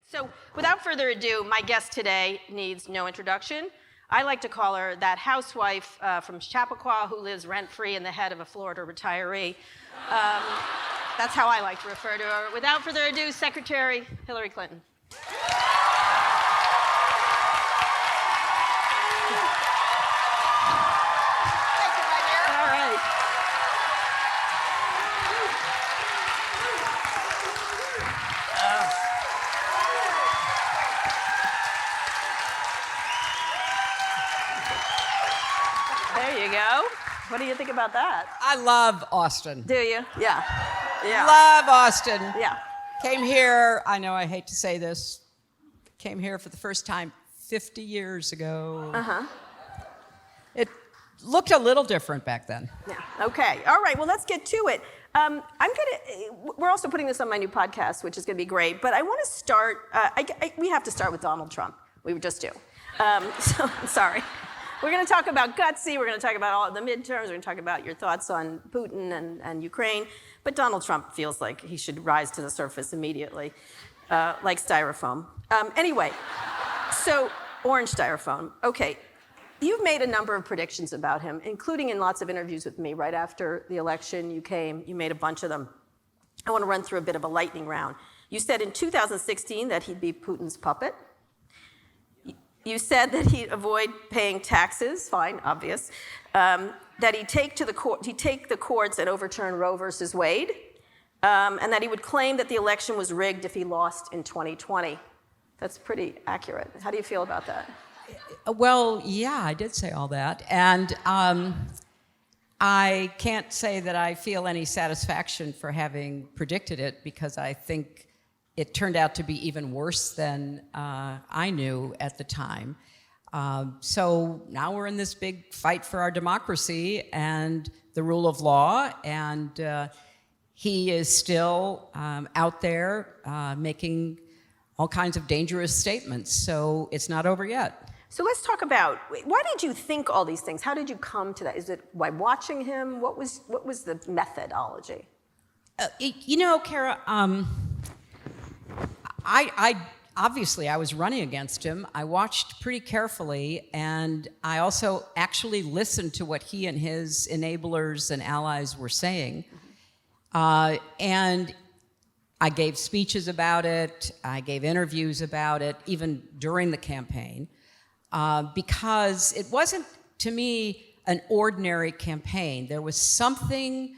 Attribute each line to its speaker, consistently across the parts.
Speaker 1: So without further ado, my guest today needs no introduction. I like to call her that housewife from Chappaqua who lives rent-free in the head of a Florida retiree. That's how I like to refer to her. Without further ado, Secretary Hillary Clinton. What do you think about that?
Speaker 2: I love Austin.
Speaker 1: Do you? Yeah.
Speaker 2: Love Austin.
Speaker 1: Yeah.
Speaker 2: Came here, I know I hate to say this, came here for the first time 50 years ago.
Speaker 1: Uh-huh.
Speaker 2: It looked a little different back then.
Speaker 1: Yeah. Okay. All right. Well, let's get to it. We're also putting this on my new podcast, which is going to be great. But I want to start. We have to start with Donald Trump. We just do. So sorry. We're going to talk about Gutsy. We're going to talk about all of the midterms. We're going to talk about your thoughts on Putin and Ukraine. But Donald Trump feels like he should rise to the surface immediately, like styrofoam. Anyway, so orange styrofoam. Okay, you've made a number of predictions about him, including in lots of interviews with me right after the election. You made a bunch of them. I want to run through a bit of a lightning round. You said in 2016 that he'd be Putin's puppet. You said that he'd avoid paying taxes, fine, obvious. That he'd take the courts and overturn Roe versus Wade, and that he would claim that the election was rigged if he lost in 2020. That's pretty accurate. How do you feel about that?
Speaker 2: Well, yeah, I did say all that. And I can't say that I feel any satisfaction for having predicted it, because I think it turned out to be even worse than I knew at the time. So now we're in this big fight for our democracy and the rule of law, and he is still out there making all kinds of dangerous statements. So it's not over yet.
Speaker 1: So let's talk about, why did you think all these things? How did you come to that? Is it by watching him? What was the methodology?
Speaker 2: Kara, I obviously I was running against him. I watched pretty carefully, and I also actually listened to what he and his enablers and allies were saying. And I gave speeches about it. I gave interviews about it, even during the campaign, because it wasn't, to me, an ordinary campaign. There was something,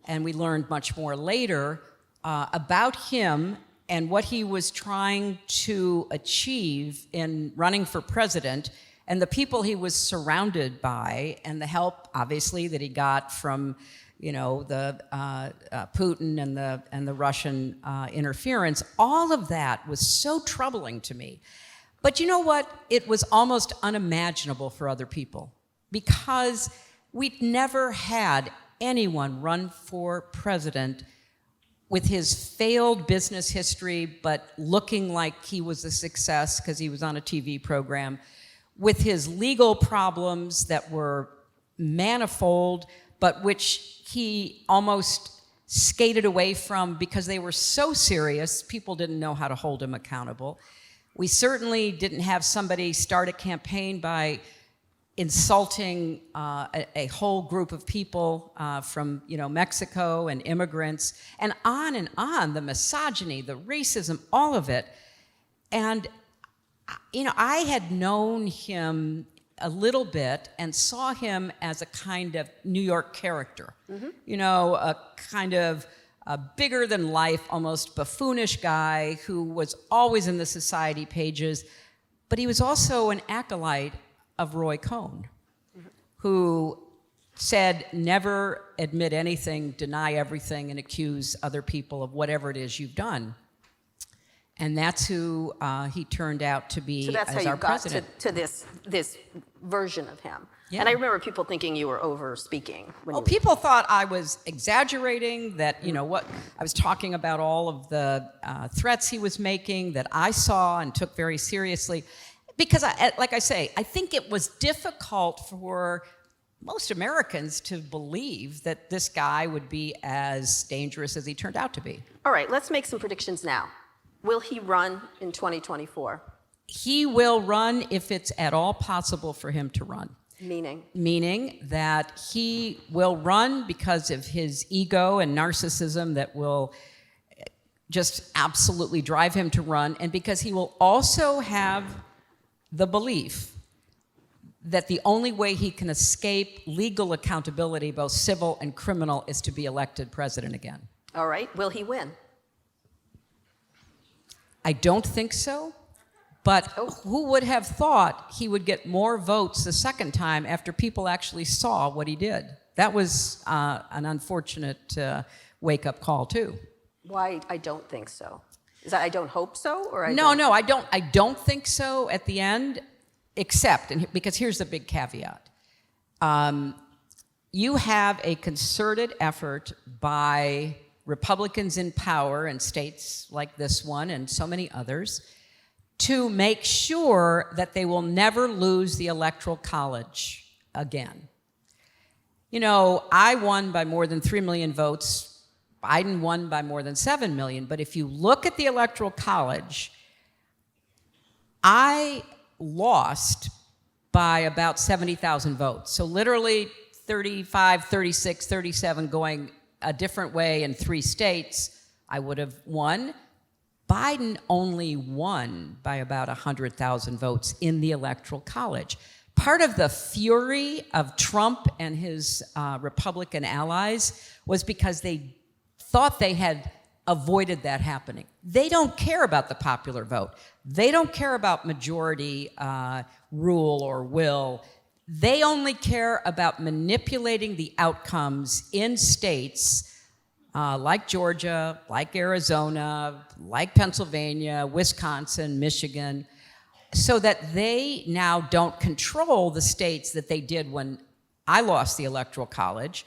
Speaker 2: and we learned much more later, about him and what he was trying to achieve in running for president, and the people he was surrounded by, and the help, obviously, that he got from, the Putin and the Russian interference. All of that was so troubling to me. But you know what? It was almost unimaginable for other people, because we'd never had anyone run for president with his failed business history, but looking like he was a success because he was on a TV program, with his legal problems that were manifold, but which he almost skated away from because they were so serious, people didn't know how to hold him accountable. We certainly didn't have somebody start a campaign by insulting a whole group of people from Mexico and immigrants, and on, the misogyny, the racism, all of it. And I had known him a little bit and saw him as a kind of New York character, a kind of a bigger than life, almost buffoonish guy who was always in the society pages, but he was also an acolyte of Roy Cohn, who said, never admit anything, deny everything, and accuse other people of whatever it is you've done. And that's who he turned out to be as our president. So that's how you got
Speaker 1: to this version of him.
Speaker 2: Yeah.
Speaker 1: And I remember people thinking you were over-speaking.
Speaker 2: People thought I was exaggerating, that, I was talking about all of the threats he was making that I saw and took very seriously. Because, like I say, I think it was difficult for most Americans to believe that this guy would be as dangerous as he turned out to be.
Speaker 1: All right, let's make some predictions now. Will he run in 2024?
Speaker 2: He will run if it's at all possible for him to run.
Speaker 1: Meaning?
Speaker 2: Meaning that he will run because of his ego and narcissism that will just absolutely drive him to run, and because he will also have the belief that the only way he can escape legal accountability, both civil and criminal, is to be elected president again.
Speaker 1: All right. Will he win?
Speaker 2: I don't think so, but who would have thought he would get more votes the second time after people actually saw what he did? That was an unfortunate wake-up call, too.
Speaker 1: Why I don't think so? Is that I don't hope so, or
Speaker 2: No, I don't think so at the end, except, and because here's the big caveat. You have a concerted effort by Republicans in power in states like this one and so many others to make sure that they will never lose the Electoral College again. You know, I won by more than 3 million votes. Biden won by more than 7 million. But if you look at the Electoral College, I lost by about 70,000 votes. So literally 35, 36, 37 going a different way in 3 states, I would have won. Biden only won by about 100,000 votes in the Electoral College. Part of the fury of Trump and his Republican allies was because they thought they had avoided that happening. They don't care about the popular vote. They don't care about majority rule or will. They only care about manipulating the outcomes in states like Georgia, like Arizona, like Pennsylvania, Wisconsin, Michigan, so that they now don't control the states that they did when I lost the Electoral College,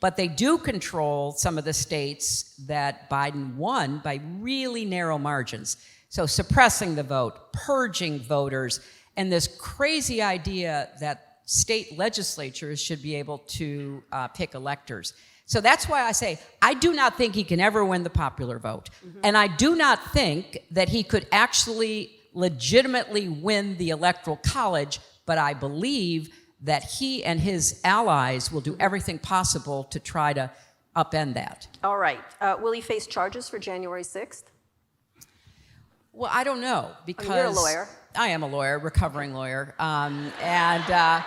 Speaker 2: but they do control some of the states that Biden won by really narrow margins. So suppressing the vote, purging voters, and this crazy idea that state legislatures should be able to pick electors. So that's why I say, I do not think he can ever win the popular vote. Mm-hmm. And I do not think that he could actually legitimately win the Electoral College, but I believe that he and his allies will do everything possible to try to upend that.
Speaker 1: All right. Will he face charges for January 6th?
Speaker 2: Well, I don't know, because
Speaker 1: you're a lawyer.
Speaker 2: I am a lawyer, recovering lawyer. I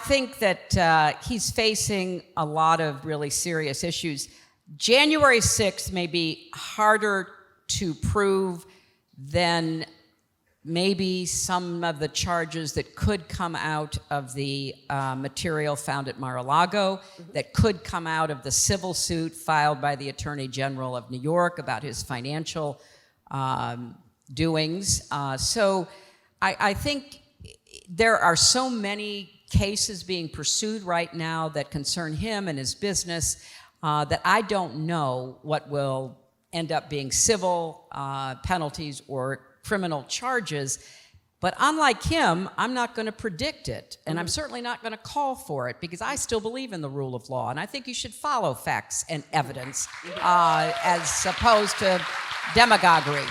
Speaker 2: think that he's facing a lot of really serious issues. January 6th may be harder to prove than maybe some of the charges that could come out of the material found at Mar-a-Lago, that could come out of the civil suit filed by the Attorney General of New York about his financial doings. So I think there are so many cases being pursued right now that concern him and his business that I don't know what will end up being civil penalties or criminal charges. But unlike him, I'm not going to predict it, and I'm certainly not going to call for it, because I still believe in the rule of law, and I think you should follow facts and evidence as opposed to demagoguery.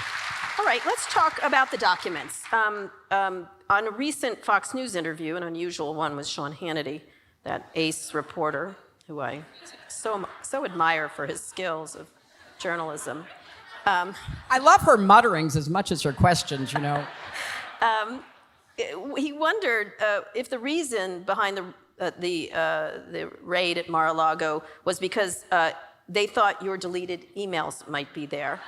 Speaker 1: All right, let's talk about the documents. On a recent Fox News interview, an unusual one with Sean Hannity, that ace reporter who I so admire for his skills of journalism.
Speaker 2: I love her mutterings as much as her questions, you know.
Speaker 1: He wondered if the reason behind the raid at Mar-a-Lago was because they thought your deleted emails might be there.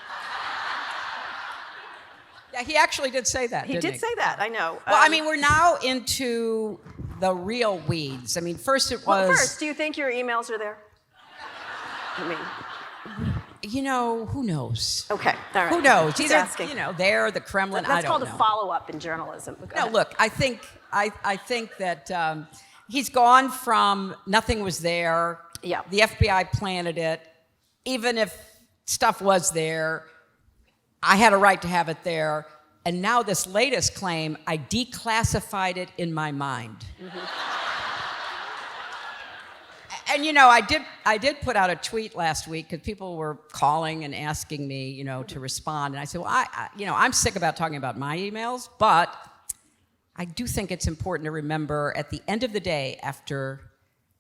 Speaker 2: Yeah, he actually did say that,
Speaker 1: He did say that, I know.
Speaker 2: Well, I mean, we're now into the real weeds. I mean, first it was...
Speaker 1: Well, first, do you think your emails are there? I mean...
Speaker 2: You know, who knows?
Speaker 1: Okay, all right.
Speaker 2: Who knows?
Speaker 1: Just
Speaker 2: Either,
Speaker 1: asking.
Speaker 2: You know, there, the Kremlin,
Speaker 1: That's
Speaker 2: I don't know.
Speaker 1: called a follow-up in journalism.
Speaker 2: No, look, I think that he's gone from nothing was there.
Speaker 1: Yeah.
Speaker 2: The FBI planted it. Even if stuff was there, I had a right to have it there. And now this latest claim, I declassified it in my mind. Mm-hmm. And you know, I did put out a tweet last week because people were calling and asking me, you know, to respond, and I said, well, I'm sick about talking about my emails, but I do think it's important to remember at the end of the day, after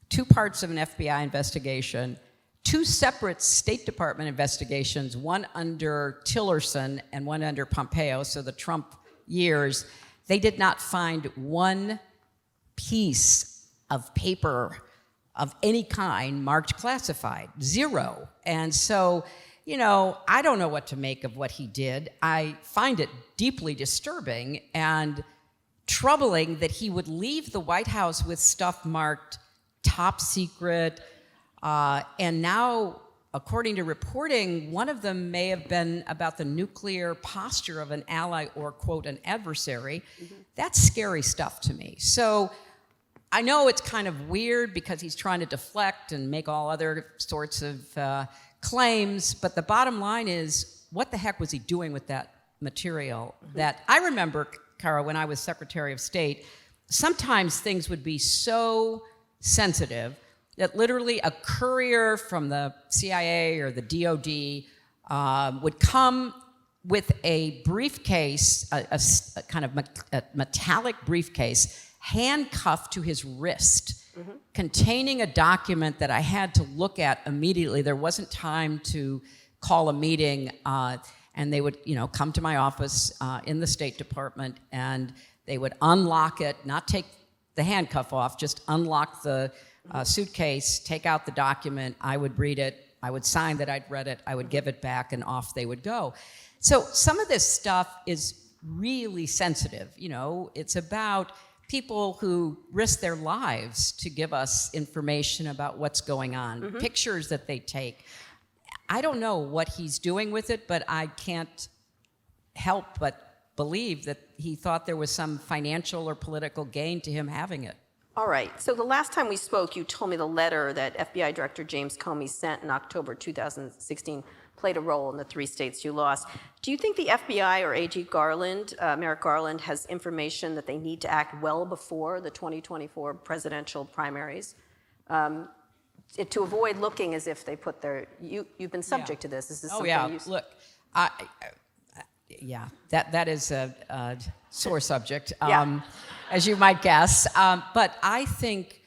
Speaker 2: 2 parts of an FBI investigation, 2 separate State Department investigations, one under Tillerson and one under Pompeo, so the Trump years, they did not find one piece of paper of any kind marked classified, 0. And so, you know, I don't know what to make of what he did. I find it deeply disturbing and troubling that he would leave the White House with stuff marked top secret, and now, according to reporting, one of them may have been about the nuclear posture of an ally or, quote, an adversary. Mm-hmm. That's scary stuff to me. So I know it's kind of weird because he's trying to deflect and make all other sorts of claims, but the bottom line is, what the heck was he doing with that material? Mm-hmm. That I remember, Kara, when I was Secretary of State, sometimes things would be so sensitive that literally a courier from the CIA or the DOD would come with a briefcase, a kind of a metallic briefcase, handcuffed to his wrist, mm-hmm. containing a document that I had to look at immediately. There wasn't time to call a meeting, and they would, you know, come to my office in the State Department, and they would unlock it, not take the handcuff off, just unlock the suitcase, take out the document, I would read it, I would sign that I'd read it, I would give it back, and off they would go. So some of this stuff is really sensitive. You know, it's about people who risk their lives to give us information about what's going on, mm-hmm. pictures that they take. I don't know what he's doing with it, but I can't help but believe that he thought there was some financial or political gain to him having it.
Speaker 1: All right. So the last time we spoke, you told me the letter that FBI Director James Comey sent in October 2016 played a role in the 3 states you lost. Do you think the FBI or AG Garland, Merrick Garland, has information that they need to act well before the 2024 presidential primaries to avoid looking as if they put their... You've been subject to this. Is this something you...
Speaker 2: Look, yeah, that is a sore subject, as you might guess. But I think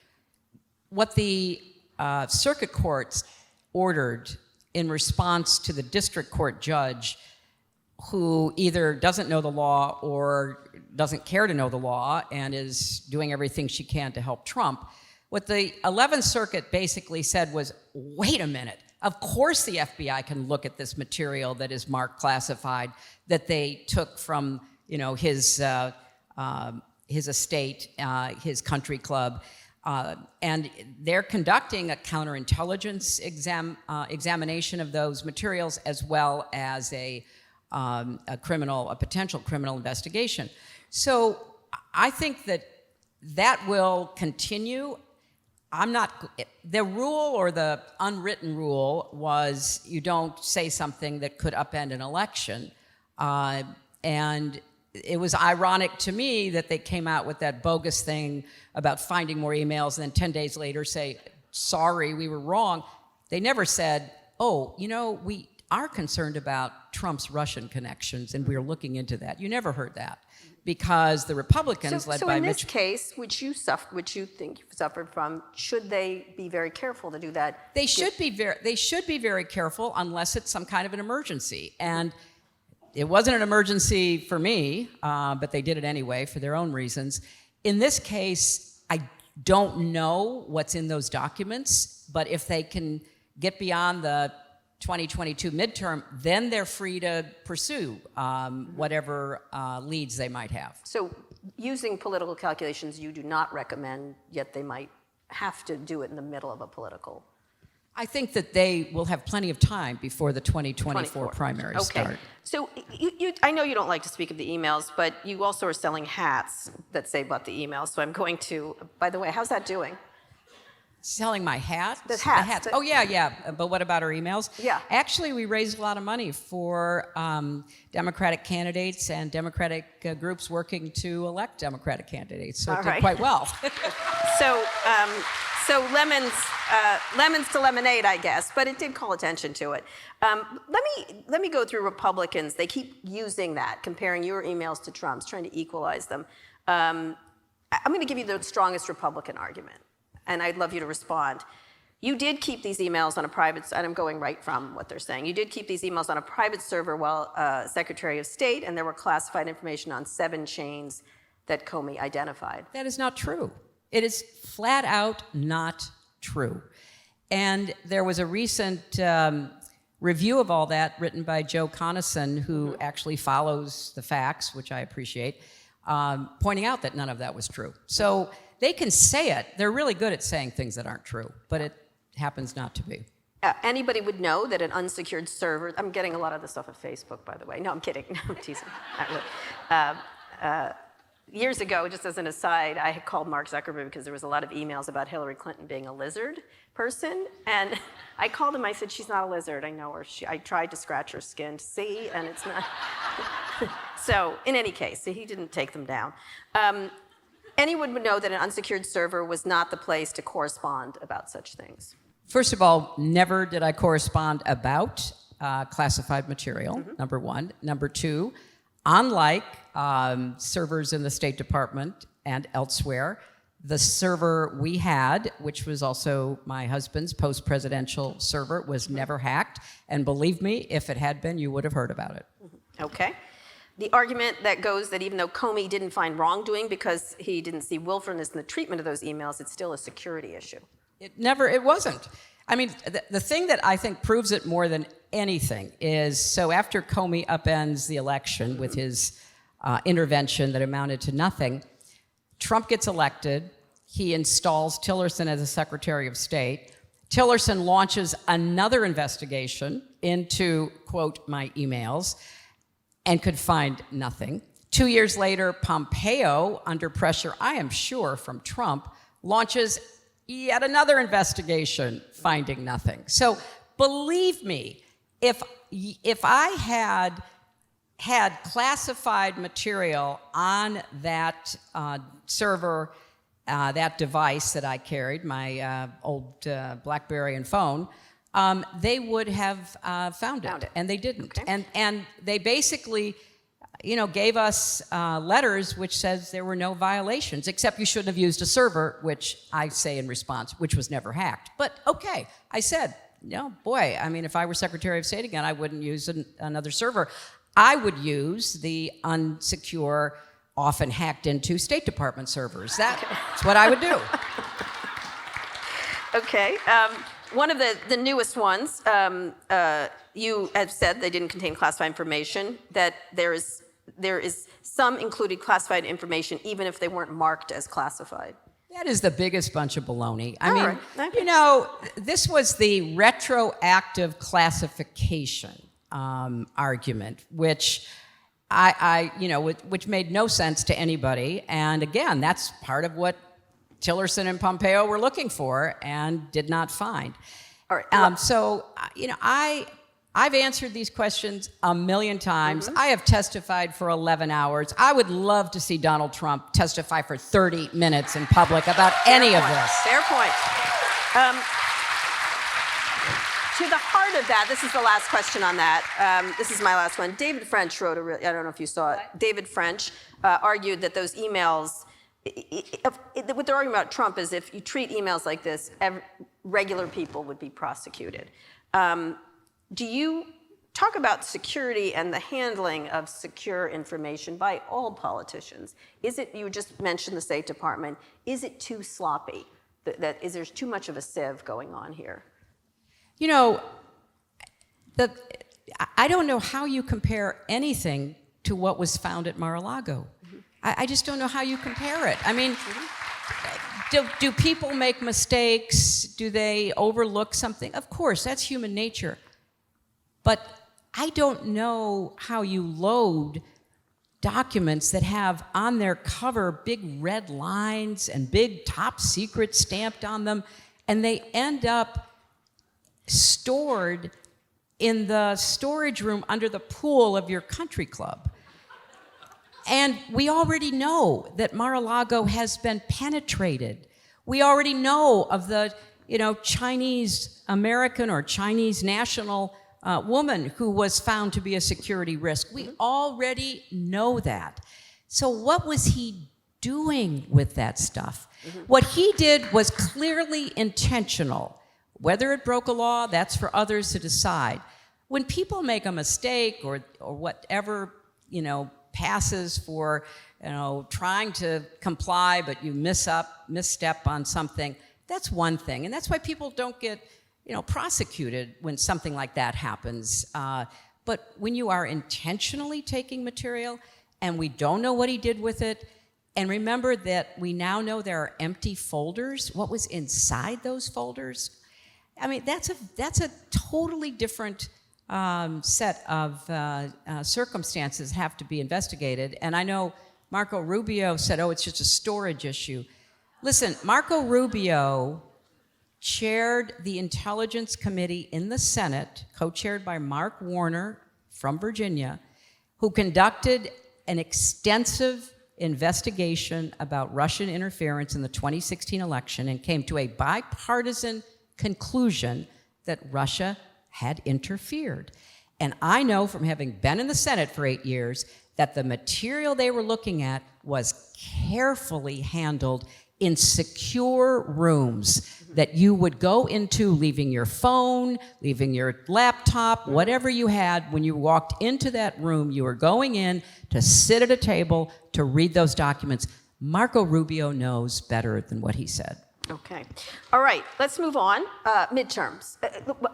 Speaker 2: what the circuit courts ordered in response to the district court judge who either doesn't know the law or doesn't care to know the law and is doing everything she can to help Trump, what the 11th Circuit basically said was, wait a minute, of course the FBI can look at this material that is marked classified that they took from, you know, his estate, his country club, and they're conducting a counterintelligence examination of those materials as well as a potential criminal investigation. So I think that will continue. The rule or the unwritten rule was you don't say something that could upend an election. And it was ironic to me that they came out with that bogus thing about finding more emails and then 10 days later say, sorry, we were wrong. They never said, oh, you know, we are concerned about Trump's Russian connections and we're looking into that. You never heard that. Because the Republicans, led by Mitch... So in this
Speaker 1: case, which you think you've suffered from, should they be very careful to do that?
Speaker 2: They should be very careful unless it's some kind of an emergency. And it wasn't an emergency for me, but they did it anyway for their own reasons. In this case, I don't know what's in those documents, but if they can get beyond the 2022 midterm, then they're free to pursue whatever leads they might have.
Speaker 1: So using political calculations, you do not recommend, yet they might have to do it in the middle of a political...
Speaker 2: I think that they will have plenty of time before the 2024 primaries start.
Speaker 1: So I know you don't like to speak of the emails, but you also are selling hats that say about the emails. So I'm going to, by the way, how's that doing?
Speaker 2: Selling my hats?
Speaker 1: The hats.
Speaker 2: Oh, yeah. But what about our emails?
Speaker 1: Yeah.
Speaker 2: Actually, we raised a lot of money for Democratic candidates and Democratic groups working to elect Democratic candidates. So it did quite well.
Speaker 1: lemons to lemonade, I guess, but it did call attention to it. Let me go through Republicans. They keep using that, comparing your emails to Trump's, trying to equalize them. I'm going to give you the strongest Republican argument, and I'd love you to respond. You did keep these emails on a private, and I'm going right from what they're saying. You did keep these emails on a private server while Secretary of State, and there were classified information on 7 chains that Comey identified.
Speaker 2: That is not true. It is flat out not true. And there was a recent review of all that written by Joe Conason, who actually follows the facts, which I appreciate, pointing out that none of that was true. So they can say it. They're really good at saying things that aren't true, but it happens not to be.
Speaker 1: Anybody would know that an unsecured server, I'm getting a lot of this stuff at Facebook, by the way. No, I'm kidding. No, I'm teasing. Not really. Years ago, just as an aside, I had called Mark Zuckerberg because there was a lot of emails about Hillary Clinton being a lizard person. And I called him, I said, she's not a lizard, I know her. I tried to scratch her skin to see, and it's not. So, in any case, he didn't take them down. Anyone would know that an unsecured server was not the place to correspond about such things.
Speaker 2: First of all, never did I correspond about classified material, number one. Number two, unlike servers in the State Department and elsewhere, the server we had, which was also my husband's post-presidential server, was never hacked. And believe me, if it had been, you would have heard about it.
Speaker 1: Okay. The argument that goes that even though Comey didn't find wrongdoing because he didn't see willfulness in the treatment of those emails, it's still a security issue.
Speaker 2: It wasn't. I mean, the thing that I think proves it more than anything is, so after Comey upends the election with his intervention that amounted to nothing, Trump gets elected, he installs Tillerson as a Secretary of State. Tillerson launches another investigation into, quote, my emails, and could find nothing. 2 years later, Pompeo, under pressure, I am sure, from Trump, launches yet another investigation, finding nothing. So believe me, if I had classified material on that server, that device that I carried, my old BlackBerry and phone, they would have found it, and they didn't.
Speaker 1: Okay.
Speaker 2: And they basically, gave us letters which says there were no violations, except you shouldn't have used a server, which I say in response, which was never hacked. But okay, I said, boy, I mean, if I were Secretary of State again, I wouldn't use another server. I would use the unsecure, often hacked into State Department servers. That's what I would do.
Speaker 1: Okay. One of the newest ones, you have said they didn't contain classified information, that there is some included classified information even if they weren't marked as classified.
Speaker 2: That is the biggest bunch of baloney. I
Speaker 1: All
Speaker 2: mean,
Speaker 1: right. Okay.
Speaker 2: this was the retroactive classification argument, which which made no sense to anybody. And again, that's part of what Tillerson and Pompeo were looking for and did not find.
Speaker 1: All right.
Speaker 2: So, I've answered these questions a million times. I have testified for 11 hours. I would love to see Donald Trump testify for 30 minutes in public about any of this.
Speaker 1: Fair point. To the heart of that, this is the last question on that. This is my last one. David French wrote I don't know if you saw it. David French argued that those emails, what they're arguing about Trump is if you treat emails like this, regular people would be prosecuted. Do you talk about security and the handling of secure information by all politicians? You just mentioned the State Department. Is it too sloppy? Is there too much of a sieve going on here?
Speaker 2: I don't know how you compare anything to what was found at Mar-a-Lago. I just don't know how you compare it. I mean, do people make mistakes? Do they overlook something? Of course, that's human nature. But I don't know how you load documents that have on their cover big red lines and big top secret stamped on them, and they end up stored in the storage room under the pool of your country club. And we already know that Mar-a-Lago has been penetrated We already know of the, Chinese American or Chinese national woman who was found to be a security risk. We already know that. So what was he doing with that stuff? What he did was clearly intentional. Whether it broke a law, that's for others to decide. When people make a mistake or whatever, passes for, trying to comply, but you misstep on something, that's one thing. And that's why people don't get, prosecuted when something like that happens. But when you are intentionally taking material and we don't know what he did with it, and remember that we now know there are empty folders, what was inside those folders? I mean, that's a totally different set of circumstances have to be investigated. And I know Marco Rubio said, it's just a storage issue. Listen, Marco Rubio chaired the Intelligence Committee in the Senate, co-chaired by Mark Warner from Virginia, who conducted an extensive investigation about Russian interference in the 2016 election and came to a bipartisan conclusion that Russia had interfered. And I know from having been in the Senate for 8 years that the material they were looking at was carefully handled in secure rooms that you would go into, leaving your phone, leaving your laptop, whatever you had. When you walked into that room, you were going in to sit at a table to read those documents. Marco Rubio knows better than what he said.
Speaker 1: Okay. All right, let's move on. Midterms.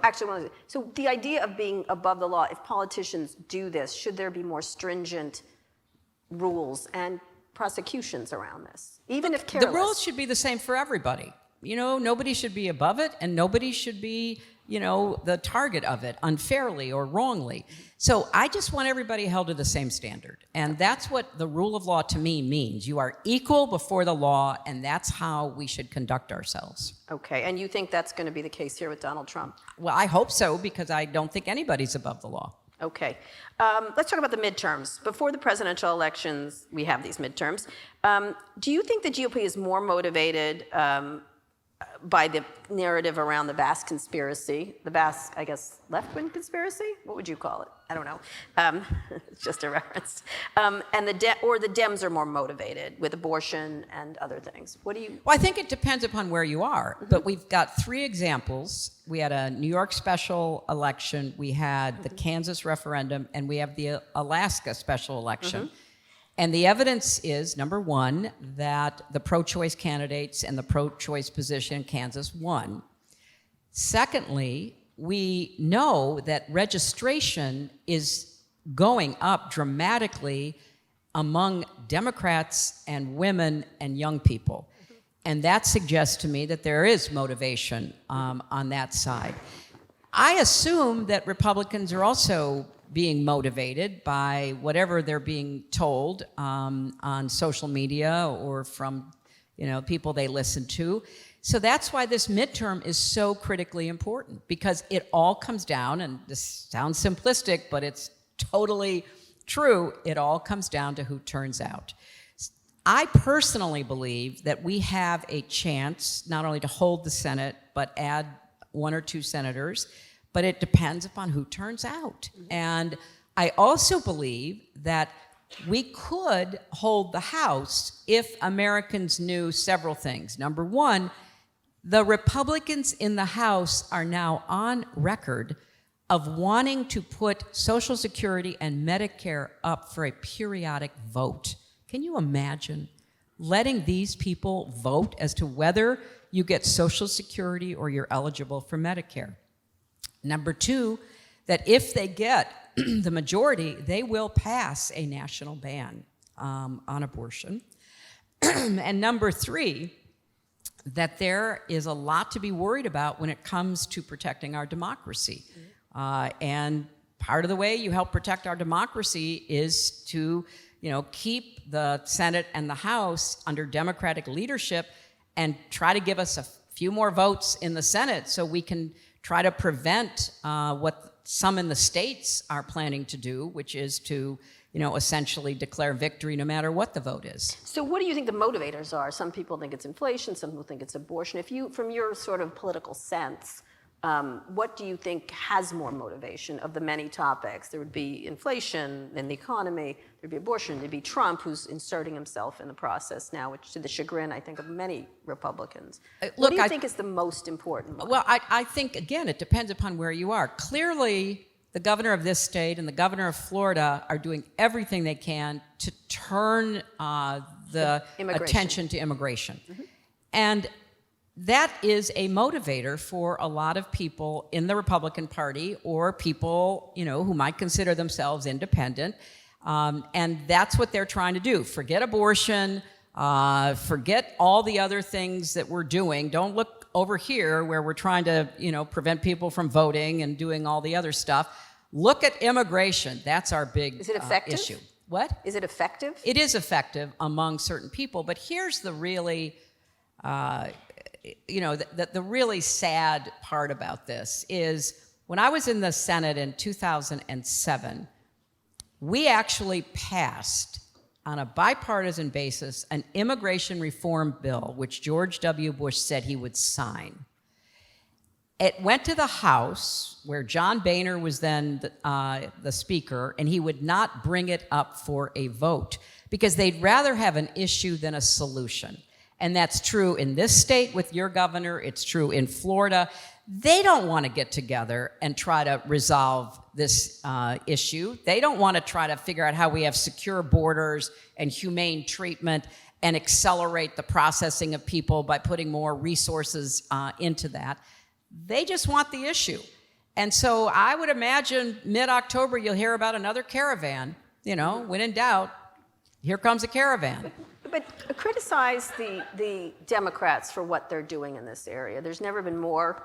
Speaker 1: Actually, so the idea of being above the law, if politicians do this, should there be more stringent rules and prosecutions around this, even if careless?
Speaker 2: The rules should be the same for everybody. Nobody should be above it, and nobody should be, the target of it unfairly or wrongly. So I just want everybody held to the same standard. And that's what the rule of law to me means. You are equal before the law, and that's how we should conduct ourselves.
Speaker 1: Okay, and you think that's going to be the case here with Donald Trump?
Speaker 2: Well, I hope so, because I don't think anybody's above the law.
Speaker 1: Okay. Let's talk about the midterms. Before the presidential elections, we have these midterms. Do you think the GOP is more motivated by the narrative around the Basque conspiracy, the Basque, I guess, left-wing conspiracy? What would you call it? I don't know. It's just a reference. And the Dems are more motivated with abortion and other things. What do you?
Speaker 2: Well, I think it depends upon where you are. But we've got 3 examples. We had a New York special election, we had the Kansas referendum, and we have the Alaska special election. And the evidence is, number one, that the pro-choice candidates and the pro-choice position in Kansas won. Secondly, we know that registration is going up dramatically among Democrats and women and young people. And that suggests to me that there is motivation on that side. I assume that Republicans are also being motivated by whatever they're being told on social media or from people they listen to. So that's why this midterm is so critically important, because it all comes down, and this sounds simplistic, but it's totally true, it all comes down to who turns out. I personally believe that we have a chance not only to hold the Senate, but add 1 or 2 senators, but it depends upon who turns out. And I also believe that we could hold the House if Americans knew several things. Number one, the Republicans in the House are now on record of wanting to put Social Security and Medicare up for a periodic vote. Can you imagine letting these people vote as to whether you get Social Security or you're eligible for Medicare? Number two, that if they get the majority, they will pass a national ban on abortion. And number three, that there is a lot to be worried about when it comes to protecting our democracy. And part of the way you help protect our democracy is to, keep the Senate and the House under Democratic leadership and try to give us a few more votes in the Senate so we can try to prevent what some in the states are planning to do, which is to essentially declare victory no matter what the vote is.
Speaker 1: So what do you think the motivators are? Some people think it's inflation, some people think it's abortion. If you, from your sort of political sense, what do you think has more motivation of the many topics? There would be inflation, then the economy, there'd be abortion, there'd be Trump, who's inserting himself in the process now, which to the chagrin, I think, of many Republicans. What do you think is the most important one?
Speaker 2: Well, I think, again, it depends upon where you are. Clearly, the governor of this state and the governor of Florida are doing everything they can to turn the attention to immigration. Mm-hmm. And that is a motivator for a lot of people in the Republican Party or people, who might consider themselves independent. And that's what they're trying to do. Forget abortion, forget all the other things that we're doing. Don't look over here where we're trying to, prevent people from voting and doing all the other stuff. Look at immigration. That's our big
Speaker 1: Is it effective?
Speaker 2: Issue. What?
Speaker 1: Is it effective?
Speaker 2: It is effective among certain people, but here's the really the really sad part about this is when I was in the Senate in 2007, we actually passed on a bipartisan basis an immigration reform bill, which George W. Bush said he would sign. It went to the House, where John Boehner was then the Speaker, and he would not bring it up for a vote because they'd rather have an issue than a solution. And that's true in this state with your governor. It's true in Florida. They don't want to get together and try to resolve this issue. They don't want to try to figure out how we have secure borders and humane treatment and accelerate the processing of people by putting more resources into that. They just want the issue. And so I would imagine mid-October you'll hear about another caravan. When in doubt, here comes a caravan.
Speaker 1: But criticize the Democrats for what they're doing in this area. There's never been more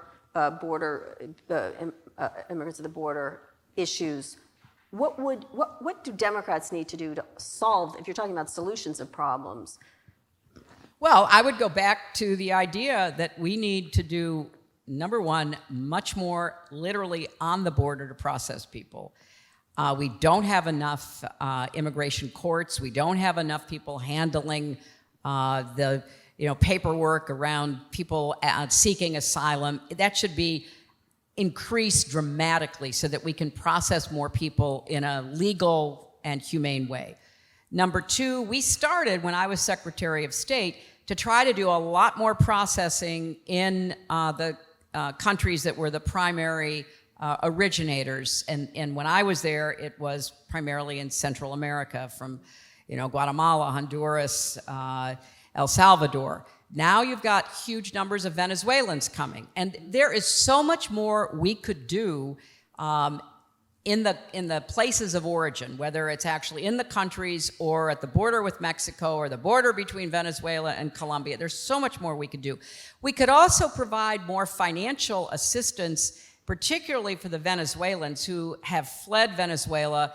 Speaker 1: immigrants at the border issues. What do Democrats need to do to solve, if you're talking about solutions of problems?
Speaker 2: Well, I would go back to the idea that we need to do, number one, much more literally on the border to process people. We don't have enough immigration courts. We don't have enough people handling the paperwork around people seeking asylum. That should be increased dramatically so that we can process more people in a legal and humane way. Number two, we started when I was Secretary of State to try to do a lot more processing in the countries that were the primary originators, and when I was there, it was primarily in Central America, from Guatemala, Honduras, El Salvador. Now you've got huge numbers of Venezuelans coming, and there is so much more we could do in the places of origin, whether it's actually in the countries or at the border with Mexico or the border between Venezuela and Colombia. There's so much more we could do. We could also provide more financial assistance, particularly for the Venezuelans who have fled Venezuela.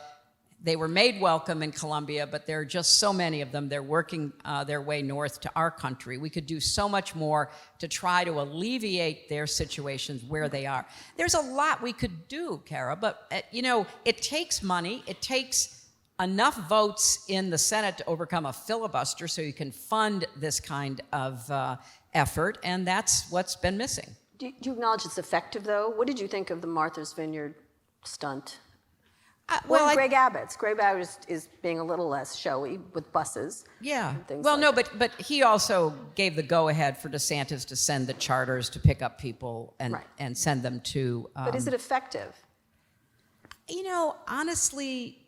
Speaker 2: They were made welcome in Colombia, but there are just so many of them. They're working their way north to our country. We could do so much more to try to alleviate their situations where they are. There's a lot we could do, Kara, but it takes money. It takes enough votes in the Senate to overcome a filibuster so you can fund this kind of effort, and that's what's been missing.
Speaker 1: Do you acknowledge it's effective, though? What did you think of the Martha's Vineyard stunt? Greg Abbott is being a little less showy with buses.
Speaker 2: Yeah. But he also gave the go-ahead for DeSantis to send the charters to pick up people and send them to.
Speaker 1: But is it effective?
Speaker 2: Honestly,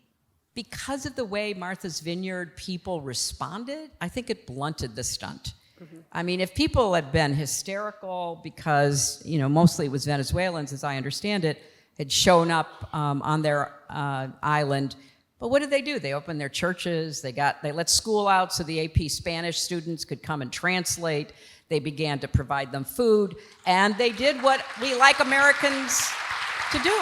Speaker 2: because of the way Martha's Vineyard people responded, I think it blunted the stunt. Mm-hmm. I mean, if people had been hysterical because, mostly it was Venezuelans, as I understand it, had shown up on their island. But what did they do? They opened their churches. They let school out so the AP Spanish students could come and translate. They began to provide them food. And they did what we like Americans to do.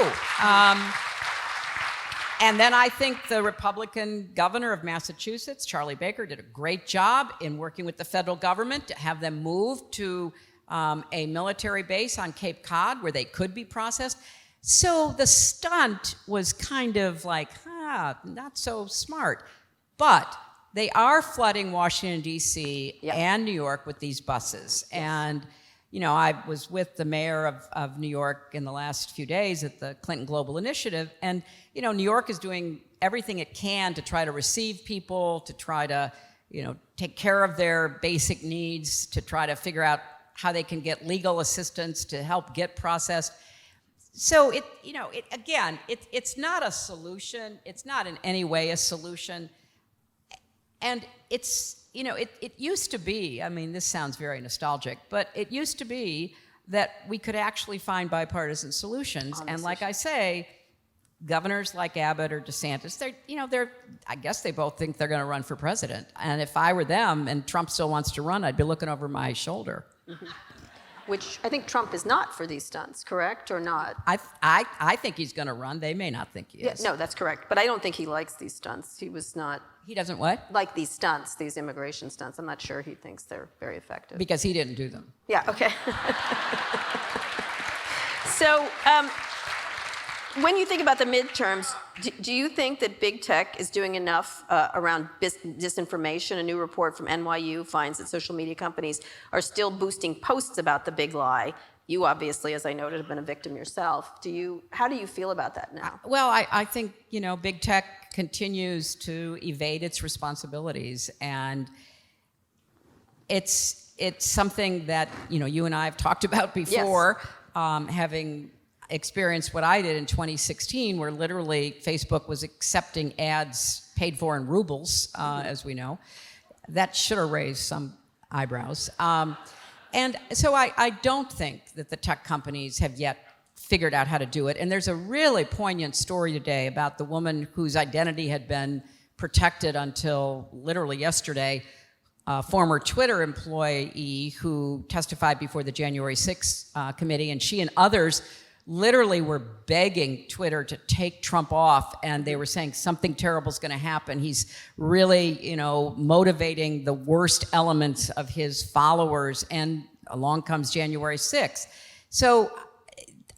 Speaker 2: And then I think the Republican governor of Massachusetts, Charlie Baker, did a great job in working with the federal government to have them move to a military base on Cape Cod where they could be processed. So the stunt was kind of like, not so smart. But they are flooding Washington, D.C. and New York with these buses. And, you know, I was with the mayor of New York in the last few days at the Clinton Global Initiative. And, you know, New York is doing everything it can to try to receive people, to try to, you know, take care of their basic needs, to try to figure out how they can get legal assistance to help get processed. So it's not a solution. It's not in any way a solution. And it's, you know, it used to be, I mean, this sounds very nostalgic, but it used to be that we could actually find bipartisan solutions. And like I say, governors like Abbott or DeSantis, I guess they both think they're going to run for president. And if I were them and Trump still wants to run, I'd be looking over my shoulder.
Speaker 1: Mm-hmm. Which I think Trump is not for these stunts, correct or not?
Speaker 2: I think he's going to run. They may not think he is.
Speaker 1: No, that's correct. But I don't think he likes these stunts. He was not.
Speaker 2: He doesn't what?
Speaker 1: Like these stunts, these immigration stunts. I'm not sure he thinks they're very effective.
Speaker 2: Because he didn't do them.
Speaker 1: Yeah, okay. So when you think about the midterms, do you think that big tech is doing enough around disinformation? A new report from NYU finds that social media companies are still boosting posts about the big lie. You obviously, as I noted, have been a victim yourself. How do you feel about that now?
Speaker 2: Well, I think, you know, big tech continues to evade its responsibilities, and it's something that, you know, you and I have talked about before, having experienced what I did in 2016, where literally Facebook was accepting ads paid for in rubles, as we know. That should have raised some eyebrows. And so I don't think that the tech companies have yet figured out how to do it. And there's a really poignant story today about the woman whose identity had been protected until literally yesterday, a former Twitter employee who testified before the January 6th committee, and she and others literally were begging Twitter to take Trump off, and they were saying something terrible is going to happen. He's really, you know, motivating the worst elements of his followers, and along comes January 6th. So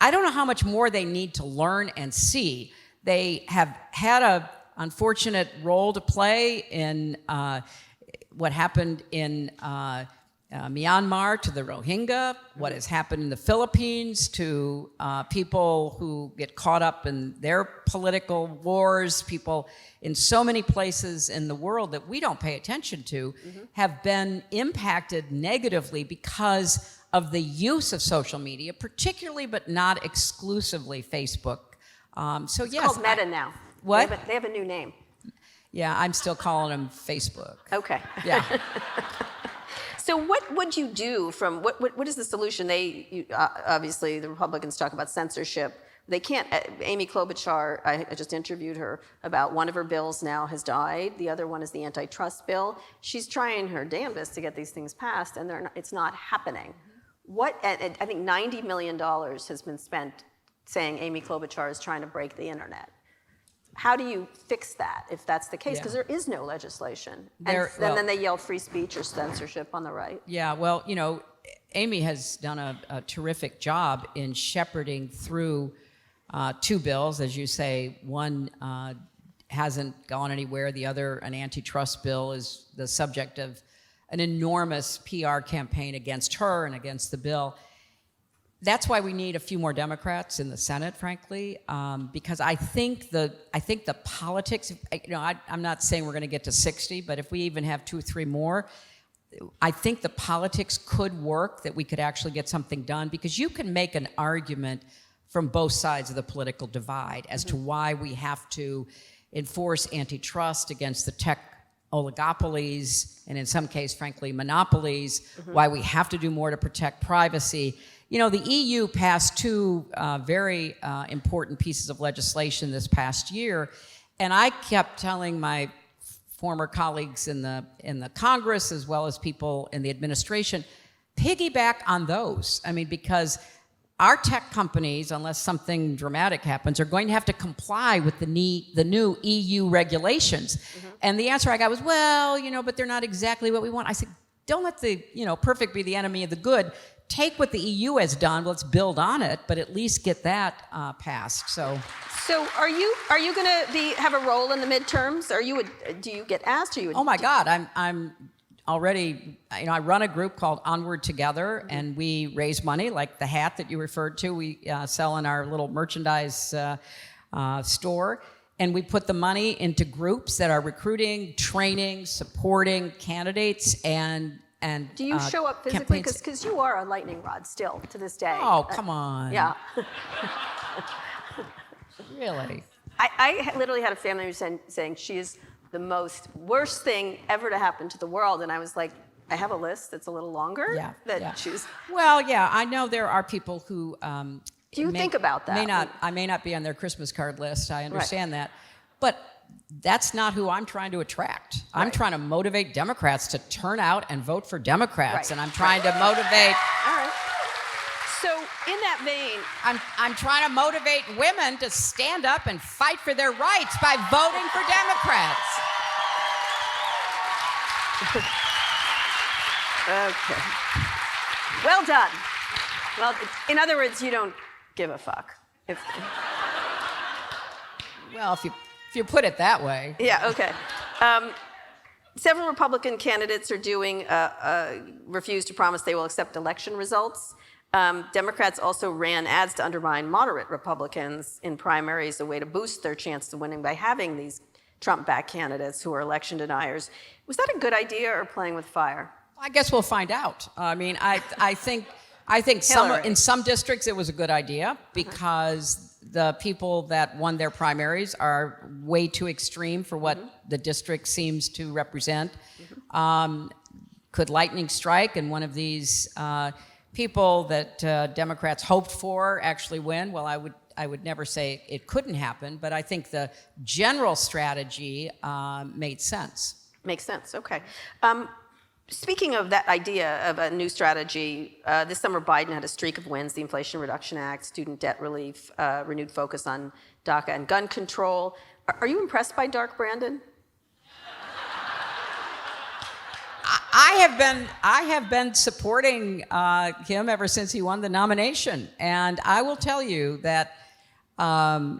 Speaker 2: I don't know how much more they need to learn and see. They have had an unfortunate role to play in what happened in Myanmar to the Rohingya, what has happened in the Philippines to people who get caught up in their political wars, people in so many places in the world that we don't pay attention to, have been impacted negatively because of the use of social media, particularly but not exclusively Facebook. So yes,
Speaker 1: it's called Meta now.
Speaker 2: What?
Speaker 1: They have a new name.
Speaker 2: Yeah, I'm still calling them Facebook.
Speaker 1: Okay.
Speaker 2: Yeah.
Speaker 1: So what would you do from, what is the solution? Obviously, the Republicans talk about censorship. They can't, Amy Klobuchar, I just interviewed her about one of her bills now has died. The other one is the antitrust bill. She's trying her damnedest to get these things passed, and it's not happening. I think $90 million has been spent saying Amy Klobuchar is trying to break the internet. How do you fix that if that's the case? Because there is no legislation. And then they yell free speech or censorship on the right.
Speaker 2: Yeah, well, you know, Amy has done a terrific job in shepherding through two bills. As you say, one hasn't gone anywhere. The other, an antitrust bill, is the subject of an enormous PR campaign against her and against the bill. That's why we need a few more Democrats in the Senate, frankly, because I think the politics. You know, I'm not saying we're going to get to 60, but if we even have 2 or 3 more, I think the politics could work. That we could actually get something done, because you can make an argument from both sides of the political divide as to why we have to enforce antitrust against the tech oligopolies, and in some case, frankly, monopolies. Why we have to do more to protect privacy. You know, the EU passed 2 very important pieces of legislation this past year, and I kept telling my former colleagues in the Congress, as well as people in the administration, piggyback on those. I mean, because our tech companies, unless something dramatic happens, are going to have to comply with the new EU regulations. And the answer I got was, well, you know, but they're not exactly what we want. I said, don't let the, you know, perfect be the enemy of the good. take what the EU has done, let's build on it, but at least get that passed. So
Speaker 1: are you going to have a role in the midterms? Do you get asked? Or
Speaker 2: oh my God, I'm already. I run a group called Onward Together, and we raise money, like the hat that you referred to. We sell in our little merchandise store. And we put the money into groups that are recruiting, training, supporting candidates, and
Speaker 1: do you show up physically?
Speaker 2: campaigns.
Speaker 1: Because you are a lightning rod still to this day.
Speaker 2: Oh, come on.
Speaker 1: Yeah.
Speaker 2: Really?
Speaker 1: I literally had a family member saying she is the worst thing ever to happen to the world, and I was like, I have a list that's a little longer.
Speaker 2: Yeah.
Speaker 1: She's.
Speaker 2: Well, yeah, I know there are people who.
Speaker 1: Do you think about that?
Speaker 2: I may not be on their Christmas card list. I understand that, but that's not who I'm trying to attract. I'm trying to motivate Democrats to turn out and vote for Democrats, and I'm trying to motivate.
Speaker 1: All right. So in that vein,
Speaker 2: I'm trying to motivate women to stand up and fight for their rights by voting for Democrats.
Speaker 1: Okay. Well done. Well, in other words, you don't give a fuck.
Speaker 2: Well, if you put it that way.
Speaker 1: Yeah. Okay. Several Republican candidates are refuse to promise they will accept election results. Democrats also ran ads to undermine moderate Republicans in primaries, a way to boost their chance of winning by having these Trump-backed candidates who are election deniers. Was that a good idea or playing with fire?
Speaker 2: I guess we'll find out. I mean, I think in some districts it was a good idea because the people that won their primaries are way too extreme for what the district seems to represent. Could lightning strike and one of these people that Democrats hoped for actually win? Well, I would never say it couldn't happen, but I think the general strategy made sense.
Speaker 1: Makes sense. Okay. Speaking of that idea of a new strategy, this summer Biden had a streak of wins: the Inflation Reduction Act, student debt relief, renewed focus on DACA and gun control. Are you impressed by Dark Brandon?
Speaker 2: I have been supporting him ever since he won the nomination, and I will tell you that I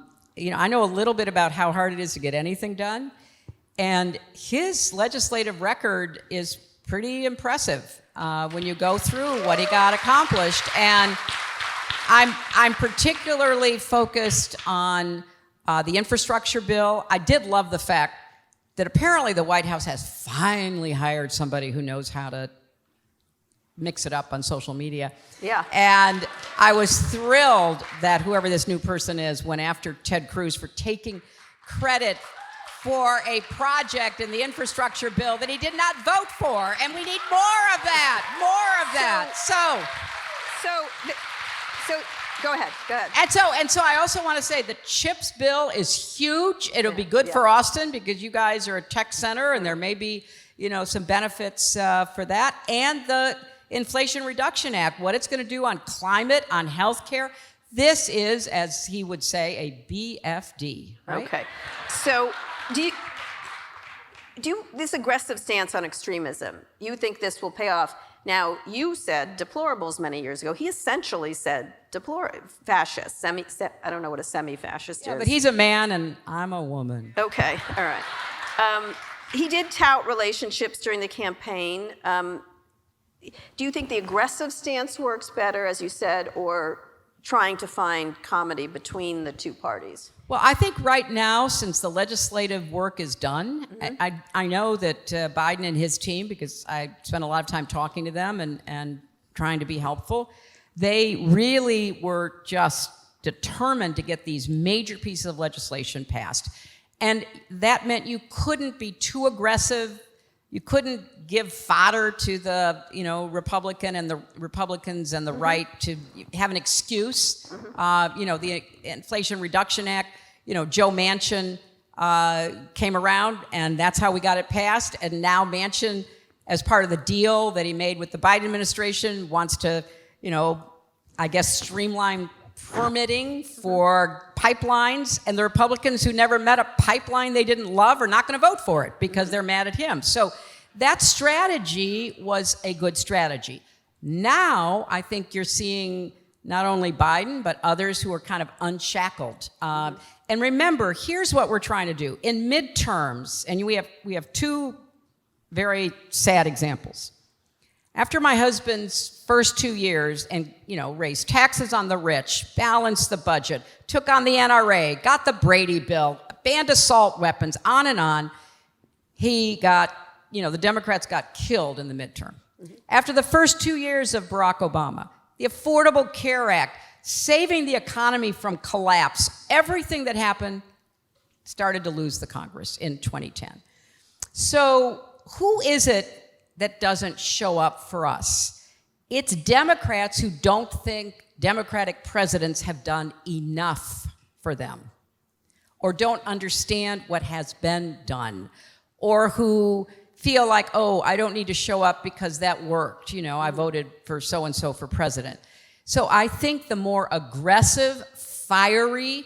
Speaker 2: know a little bit about how hard it is to get anything done, and his legislative record is pretty impressive when you go through what he got accomplished. And I'm particularly focused on the infrastructure bill. I did love the fact that apparently the White House has finally hired somebody who knows how to mix it up on social media.
Speaker 1: Yeah.
Speaker 2: And I was thrilled that whoever this new person is went after Ted Cruz for taking credit for a project in the infrastructure bill that he did not vote for, and we need more of that.
Speaker 1: So go ahead.
Speaker 2: And so I also want to say the CHIPS bill is huge. It'll be good for Austin because you guys are a tech center, and there may be some benefits for that. And the Inflation Reduction Act, what it's going to do on climate, on healthcare. This is, as he would say, a BFD. Right?
Speaker 1: Okay. So do you this aggressive stance on extremism, you think this will pay off? Now, you said deplorables many years ago. He essentially said fascist. I don't know what a semi-fascist is.
Speaker 2: But he's a man and I'm a woman.
Speaker 1: Okay, all right. He did tout relationships during the campaign. Do you think the aggressive stance works better, as you said, or trying to find comedy between the two parties?
Speaker 2: Well, I think right now, since the legislative work is done, I know that Biden and his team, because I spent a lot of time talking to them and trying to be helpful, they really were just determined to get these major pieces of legislation passed. And that meant you couldn't be too aggressive. You couldn't give fodder to the Republicans and the right to have an excuse. The Inflation Reduction Act, Joe Manchin came around, and that's how we got it passed. And now Manchin, as part of the deal that he made with the Biden administration, wants to, streamline permitting for pipelines. And the Republicans who never met a pipeline they didn't love are not going to vote for it because they're mad at him. So that strategy was a good strategy. Now, I think you're seeing not only Biden, but others who are kind of unshackled. And remember, here's what we're trying to do. In midterms, and we have two very sad examples. After my husband's first 2 years and, raised taxes on the rich, balanced the budget, took on the NRA, got the Brady bill, banned assault weapons, on and on, he got, the Democrats got killed in the midterm. After the first 2 years of Barack Obama, the Affordable Care Act, saving the economy from collapse, everything that happened started to lose the Congress in 2010. So who is it that doesn't show up for us? It's Democrats who don't think Democratic presidents have done enough for them, or don't understand what has been done, or who feel like, oh, I don't need to show up because that worked. I voted for so-and-so for president. So I think the more aggressive, fiery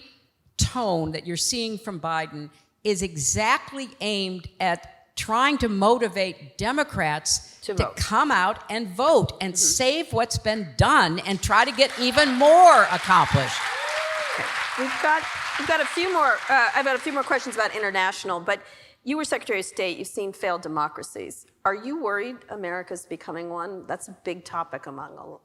Speaker 2: tone that you're seeing from Biden is exactly aimed at trying to motivate Democrats to come out and vote and save what's been done and try to get even more accomplished.
Speaker 1: We've got a few more. I've got a few more questions about international, but you were Secretary of State. You've seen failed democracies. Are you worried America's becoming one? That's a big topic among all.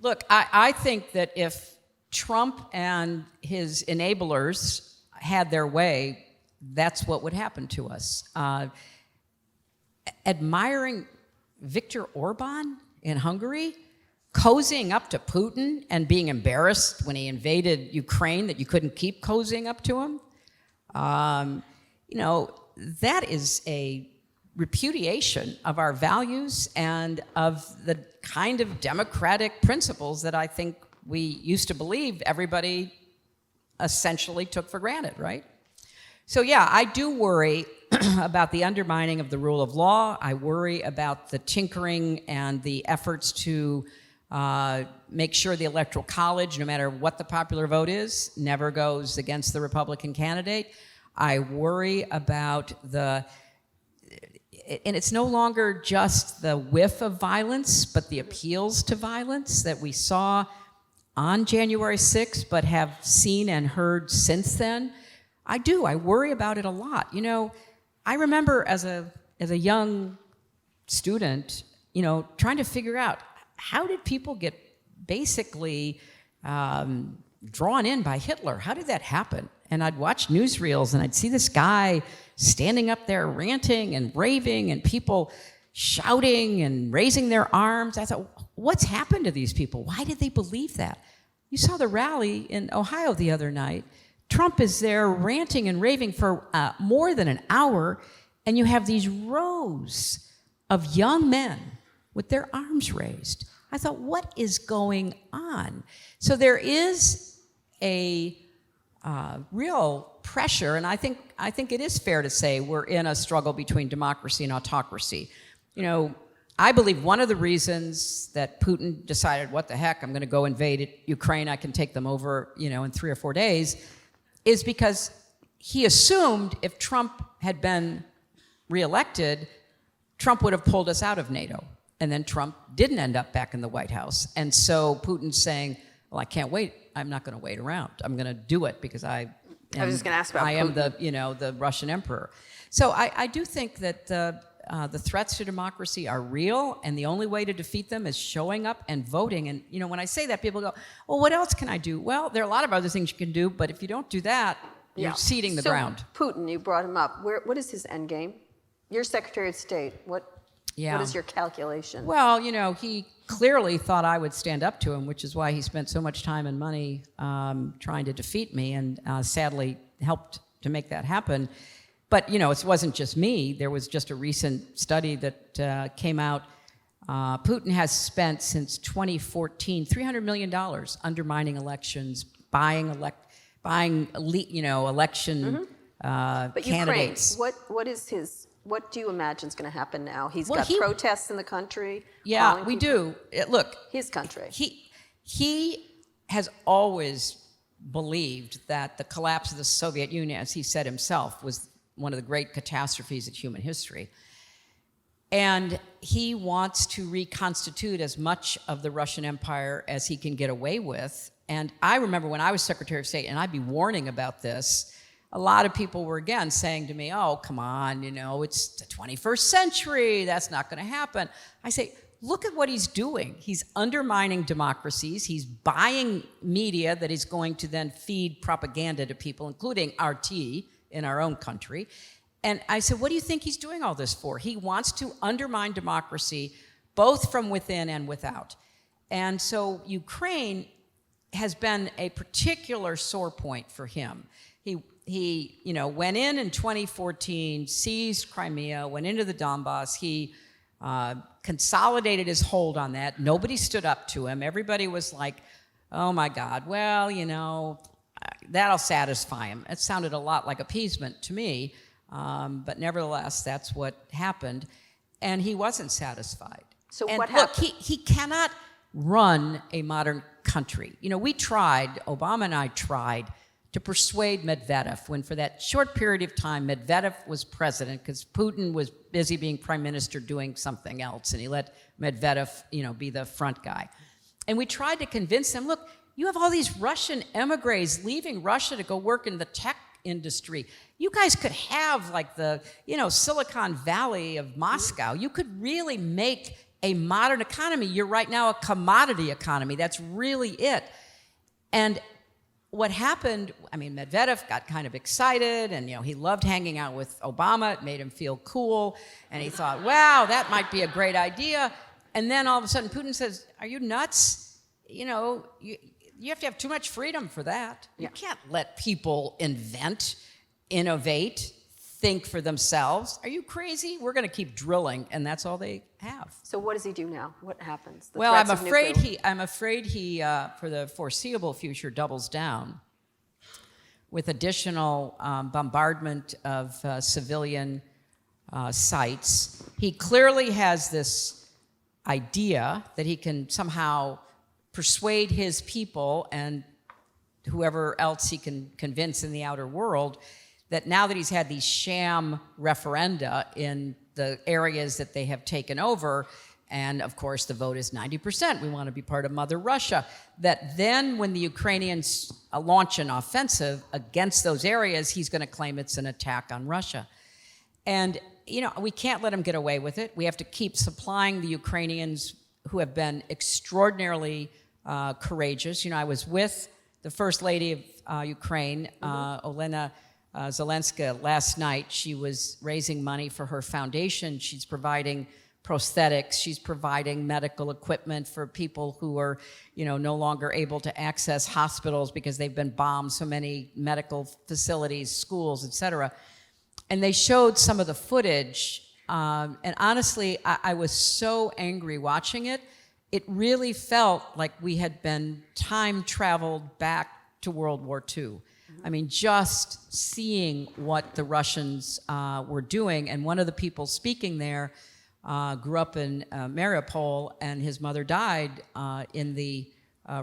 Speaker 2: Look, I think that if Trump and his enablers had their way, that's what would happen to us. Admiring Viktor Orban in Hungary, cozying up to Putin and being embarrassed when he invaded Ukraine that you couldn't keep cozying up to him, that is a repudiation of our values and of the kind of democratic principles that I think we used to believe everybody essentially took for granted, right? So yeah, I do worry about the undermining of the rule of law. I worry about the tinkering and the efforts to make sure the Electoral College, no matter what the popular vote is, never goes against the Republican candidate. I worry about and it's no longer just the whiff of violence, but the appeals to violence that we saw on January 6th, but have seen and heard since then. I worry about it a lot. I remember as a young student, trying to figure out how did people get basically drawn in by Hitler? How did that happen? And I'd watch newsreels and I'd see this guy standing up there ranting and raving and people shouting and raising their arms. I thought, what's happened to these people? Why did they believe that? You saw the rally in Ohio the other night. Trump is there ranting and raving for more than an hour, and you have these rows of young men with their arms raised. I thought, what is going on? So there is a real pressure, and I think it is fair to say we're in a struggle between democracy and autocracy. I believe one of the reasons that Putin decided, what the heck, I'm going to go invade Ukraine, I can take them over, in 3 or 4 days, is because he assumed if Trump had been reelected, Trump would have pulled us out of NATO. And then Trump didn't end up back in the White House. And so Putin's saying, well, I can't wait. I'm not going to wait around. I'm going to do it because I
Speaker 1: was just going to ask about
Speaker 2: I am
Speaker 1: Putin.
Speaker 2: the Russian emperor. So I do think that the threats to democracy are real, and the only way to defeat them is showing up and voting. And when I say that, people go, well, what else can I do? Well, there are a lot of other things you can do, but if you don't do that, you're ceding the ground.
Speaker 1: Putin, you brought him up. What is his end game? You're Secretary of State. What is your calculation?
Speaker 2: Well, he clearly thought I would stand up to him, which is why he spent so much time and money trying to defeat me, and sadly helped to make that happen. But, it wasn't just me. There was just a recent study that came out. Putin has spent since 2014 $300 million undermining elections, buying election
Speaker 1: but
Speaker 2: candidates.
Speaker 1: Ukraine, what do you imagine is going to happen now? He's got protests in the country.
Speaker 2: Yeah, we do. Look,
Speaker 1: his country.
Speaker 2: He has always believed that the collapse of the Soviet Union, as he said himself, was one of the great catastrophes of human history. And he wants to reconstitute as much of the Russian Empire as he can get away with. And I remember when I was Secretary of State, and I'd be warning about this, a lot of people were, again, saying to me, oh, come on, it's the 21st century. That's not going to happen. I say, look at what he's doing. He's undermining democracies. He's buying media that he's going to then feed propaganda to people, including RT in our own country. And I said, what do you think he's doing all this for? He wants to undermine democracy, both from within and without. And so Ukraine has been a particular sore point for him. He went in 2014, seized Crimea, went into the Donbass. He consolidated his hold on that. Nobody stood up to him. Everybody was like, oh my God, well, that'll satisfy him. It sounded a lot like appeasement to me, but nevertheless, that's what happened. And he wasn't satisfied.
Speaker 1: So
Speaker 2: and
Speaker 1: what
Speaker 2: look,
Speaker 1: happened?
Speaker 2: he cannot run a modern country. We tried, Obama and I tried, to persuade Medvedev when for that short period of time Medvedev was president because Putin was busy being prime minister doing something else, and he let Medvedev, be the front guy. And we tried to convince him, look, you have all these Russian emigres leaving Russia to go work in the tech industry. You guys could have like the, Silicon Valley of Moscow. You could really make a modern economy. You're right now a commodity economy. That's really it. And what happened, Medvedev got kind of excited, and he loved hanging out with Obama. It made him feel cool, and he thought, wow, that might be a great idea. And then all of a sudden Putin says, are you nuts? You have to have too much freedom for that.
Speaker 1: Yeah.
Speaker 2: You can't let people invent, innovate, think for themselves. Are you crazy? We're going to keep drilling, and that's all they have.
Speaker 1: So what does he do now? What happens? The
Speaker 2: Well,
Speaker 1: threats
Speaker 2: I'm
Speaker 1: of
Speaker 2: afraid
Speaker 1: nuclear-
Speaker 2: he, for the foreseeable future, doubles down with additional bombardment of civilian sites. He clearly has this idea that he can somehow persuade his people and whoever else he can convince in the outer world that now that he's had these sham referenda in the areas that they have taken over, and of course the vote is 90%, we want to be part of Mother Russia, that then when the Ukrainians launch an offensive against those areas, he's going to claim it's an attack on Russia. And, we can't let him get away with it. We have to keep supplying the Ukrainians who have been extraordinarily courageous. I was with the First Lady of Ukraine, Olena Zelenska, last night. She was raising money for her foundation. She's providing prosthetics. She's providing medical equipment for people who are, no longer able to access hospitals because they've been bombed, so many medical facilities, schools, et cetera. And they showed some of the footage. And honestly, I was so angry watching it. It really felt like we had been time traveled back to World War II. Just seeing what the Russians were doing. And one of the people speaking there grew up in Mariupol, and his mother died in the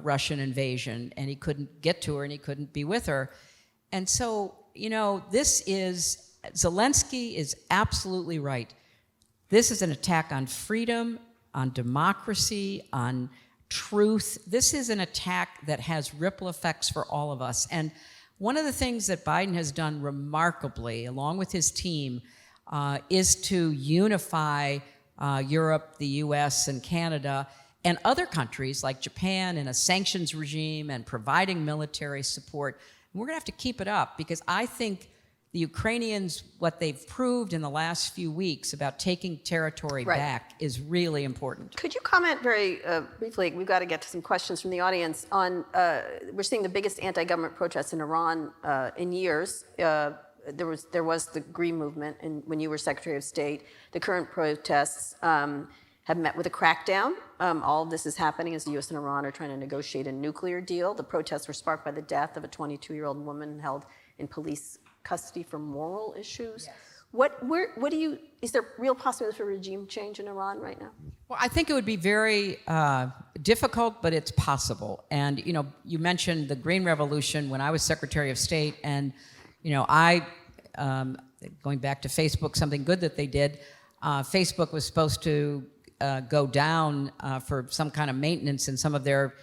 Speaker 2: Russian invasion, and he couldn't get to her and he couldn't be with her. And so, Zelensky is absolutely right. This is an attack on freedom, on democracy, on truth. This is an attack that has ripple effects for all of us. And one of the things that Biden has done remarkably, along with his team, is to unify Europe, the US, and Canada, and other countries like Japan in a sanctions regime and providing military support. And we're going to have to keep it up, because I think the Ukrainians, what they've proved in the last few weeks about taking territory back is really important.
Speaker 1: Could you comment very briefly, we've got to get to some questions from the audience, on, we're seeing the biggest anti-government protests in Iran in years. There was the Green Movement when you were Secretary of State. The current protests have met with a crackdown. All of this is happening as the US and Iran are trying to negotiate a nuclear deal. The protests were sparked by the death of a 22-year-old woman held in police custody for moral issues. Yes. Is there real possibility for regime change in Iran right now?
Speaker 2: Well, I think it would be very difficult, but it's possible. And, you mentioned the Green Revolution when I was Secretary of State, and, I, going back to Facebook, something good that they did, Facebook was supposed to go down for some kind of maintenance in some of their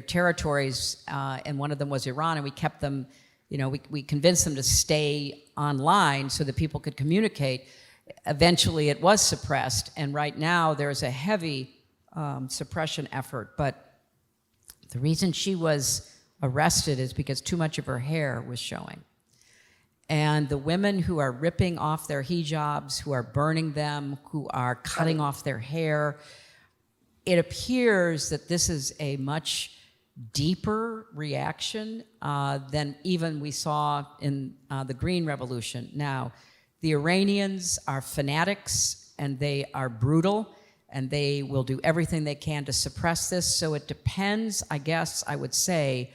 Speaker 2: territories, and one of them was Iran, and we kept them, we convinced them to stay online so that people could communicate. Eventually it was suppressed, and right now there's a heavy suppression effort. But the reason she was arrested is because too much of her hair was showing. And the women who are ripping off their hijabs, who are burning them, who are cutting off their hair, it appears that this is a much deeper reaction than even we saw in the Green Revolution. Now, the Iranians are fanatics, and they are brutal, and they will do everything they can to suppress this. So it depends, I guess I would say,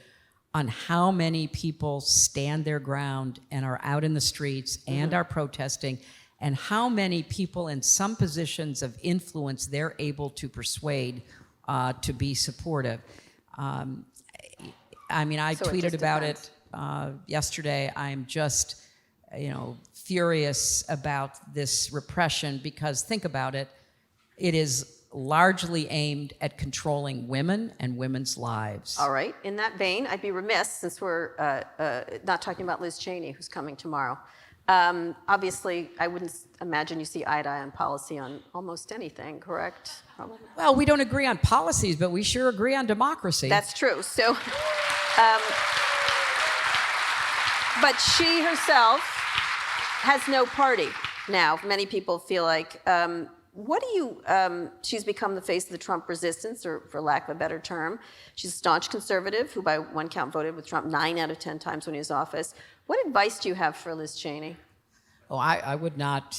Speaker 2: on how many people stand their ground and are out in the streets and are protesting, and how many people in some positions of influence they're able to persuade to be supportive. I tweeted about it yesterday. I'm just, furious about this repression, because think about it, it is largely aimed at controlling women and women's lives.
Speaker 1: All right. In that vein, I'd be remiss, since we're not talking about Liz Cheney, who's coming tomorrow. Obviously, I wouldn't imagine you see eye to eye on policy on almost anything, correct? Probably.
Speaker 2: Well, we don't agree on policies, but we sure agree on democracy.
Speaker 1: That's true. So, but she herself has no party now. Many people feel like, she's become the face of the Trump resistance, or for lack of a better term. She's a staunch conservative who by one count voted with Trump 9 out of 10 times when he was in office. What advice do you have for Liz Cheney?
Speaker 2: Oh, I would not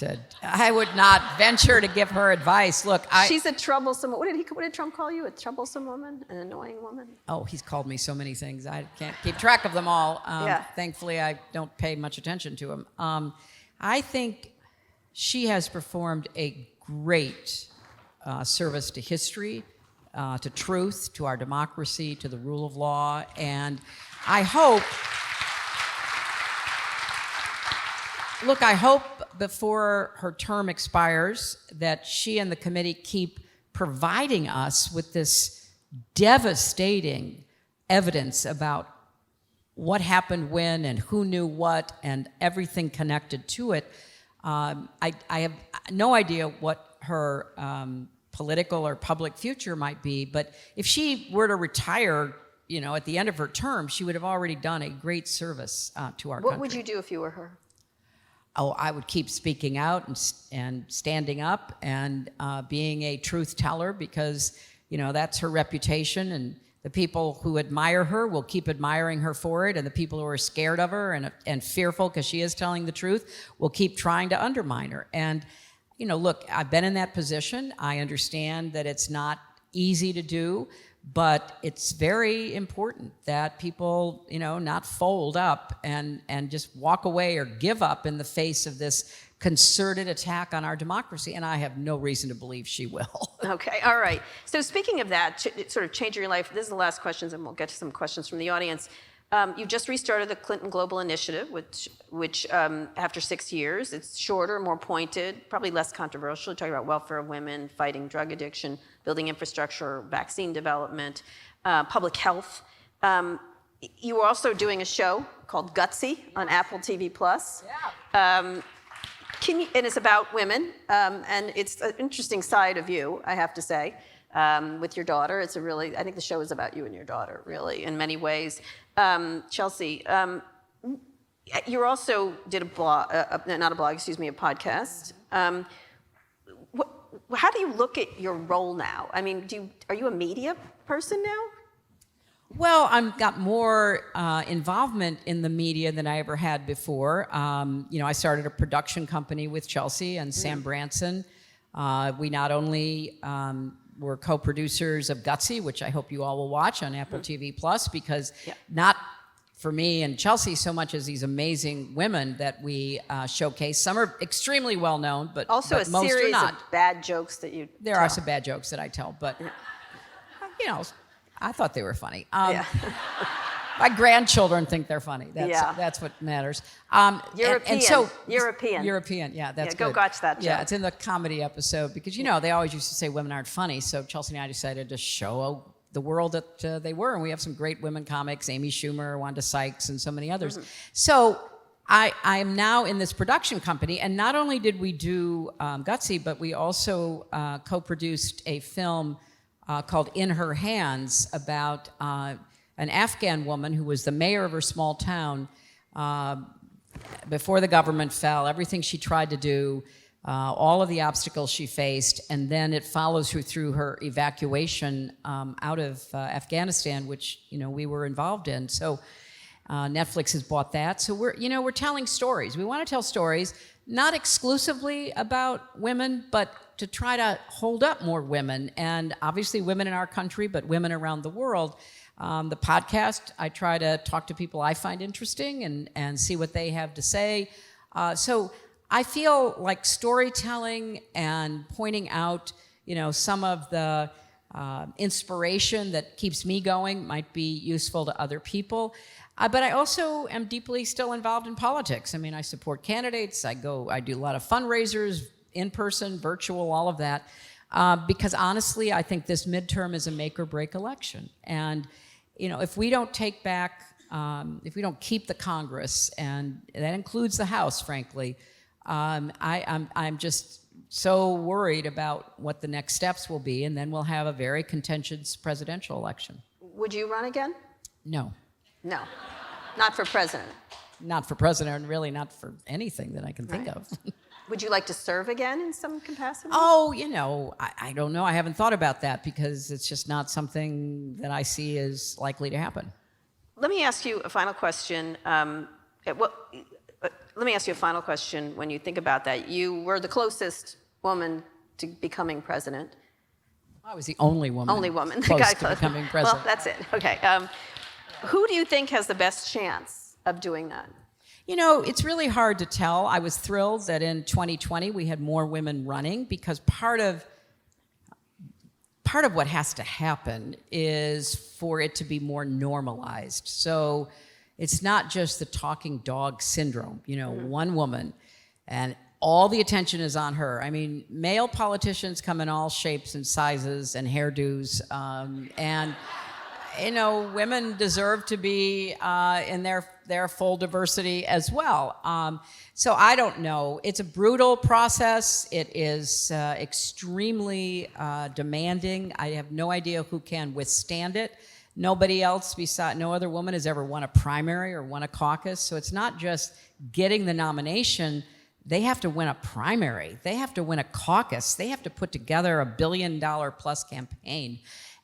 Speaker 2: venture to give her advice. Look,
Speaker 1: she's a troublesome, what did Trump call you? A troublesome woman? An annoying woman?
Speaker 2: Oh, he's called me so many things. I can't keep track of them all.
Speaker 1: Yeah.
Speaker 2: Thankfully, I don't pay much attention to him. I think she has performed a great service to history, to truth, to our democracy, to the rule of law, and I hope before her term expires that she and the committee keep providing us with this devastating evidence about what happened when and who knew what and everything connected to it. I have no idea what her political or public future might be, but if she were to retire, at the end of her term, she would have already done a great service to our country.
Speaker 1: What would you do if you were her?
Speaker 2: Oh, I would keep speaking out and standing up and being a truth teller, because, that's her reputation, and the people who admire her will keep admiring her for it, and the people who are scared of her and fearful because she is telling the truth will keep trying to undermine her. And, look, I've been in that position. I understand that it's not easy to do, but it's very important that people, not fold up and just walk away or give up in the face of this concerted attack on our democracy, and I have no reason to believe she will.
Speaker 1: Okay, all right. So speaking of that, sort of changing your life, this is the last questions, and we'll get to some questions from the audience. You've just restarted the Clinton Global Initiative, which after 6 years, it's shorter, more pointed, probably less controversial. You're talking about welfare of women, fighting drug addiction, building infrastructure, vaccine development, public health. You were also doing a show called Gutsy on Apple TV+. Yeah. And it's about women, and it's an interesting side of you, I have to say, with your daughter. I think the show is about you and your daughter, really, in many ways. Chelsea, you also did a podcast. How do you look at your role now? I mean, are you a media person now?
Speaker 2: Well, I've got more involvement in the media than I ever had before. I started a production company with Chelsea and Sam Branson. We not only were co-producers of Gutsy, which I hope you all will watch on Apple TV+, because not for me and Chelsea so much as these amazing women that we showcase. Some are extremely well-known, but
Speaker 1: also
Speaker 2: but
Speaker 1: a
Speaker 2: most
Speaker 1: series
Speaker 2: are not.
Speaker 1: of bad jokes that you
Speaker 2: There
Speaker 1: tell.
Speaker 2: are some bad jokes that I tell, but, I thought they were funny. My grandchildren think they're funny.
Speaker 1: Yeah.
Speaker 2: That's what matters.
Speaker 1: European.
Speaker 2: Yeah, that's
Speaker 1: go
Speaker 2: good.
Speaker 1: watch that show.
Speaker 2: Yeah, it's in the comedy episode because, they always used to say women aren't funny. So Chelsea and I decided to show the world that they were. And we have some great women comics, Amy Schumer, Wanda Sykes, and so many others. Mm-hmm. So I am now in this production company. And not only did we do Gutsy, but we also co-produced a film called In Her Hands about an Afghan woman who was the mayor of her small town before the government fell, everything she tried to do, all of the obstacles she faced, and then it follows her through her evacuation out of Afghanistan, which we were involved in. So Netflix has bought that. So we're telling stories. We want to tell stories, not exclusively about women, but to try to hold up more women, and obviously women in our country, but women around the world. The podcast, I try to talk to people I find interesting and see what they have to say. So I feel like storytelling and pointing out, some of the inspiration that keeps me going might be useful to other people. But I also am deeply still involved in politics. I mean, I support candidates. I do a lot of fundraisers, in person, virtual, all of that. Because honestly, I think this midterm is a make or break election. And if we don't take back, if we don't keep the Congress, and that includes the House, frankly, I'm just so worried about what the next steps will be, and then we'll have a very contentious presidential election.
Speaker 1: Would you run again?
Speaker 2: No.
Speaker 1: No, not for president.
Speaker 2: Not for president, and really not for anything that I can think of.
Speaker 1: Would you like to serve again in some capacity?
Speaker 2: Oh, I don't know. I haven't thought about that because it's just not something that I see as likely to happen.
Speaker 1: Let me ask you a final question. Let me ask you a final question when you think about that. You were the closest woman to becoming president.
Speaker 2: I was the only woman.
Speaker 1: Only woman.
Speaker 2: Close to becoming president.
Speaker 1: Well, that's it. Okay. Who do you think has the best chance of doing that?
Speaker 2: It's really hard to tell. I was thrilled that in 2020 we had more women running because part of what has to happen is for it to be more normalized. So it's not just the talking dog syndrome, one woman and all the attention is on her. I mean, male politicians come in all shapes and sizes and hairdos, and women deserve to be in their full diversity as well. So I don't know. It's a brutal process. It is extremely demanding. I have no idea who can withstand it. No other woman has ever won a primary or won a caucus. So it's not just getting the nomination. They have to win a primary. They have to win a caucus. They have to put together $1 billion plus campaign.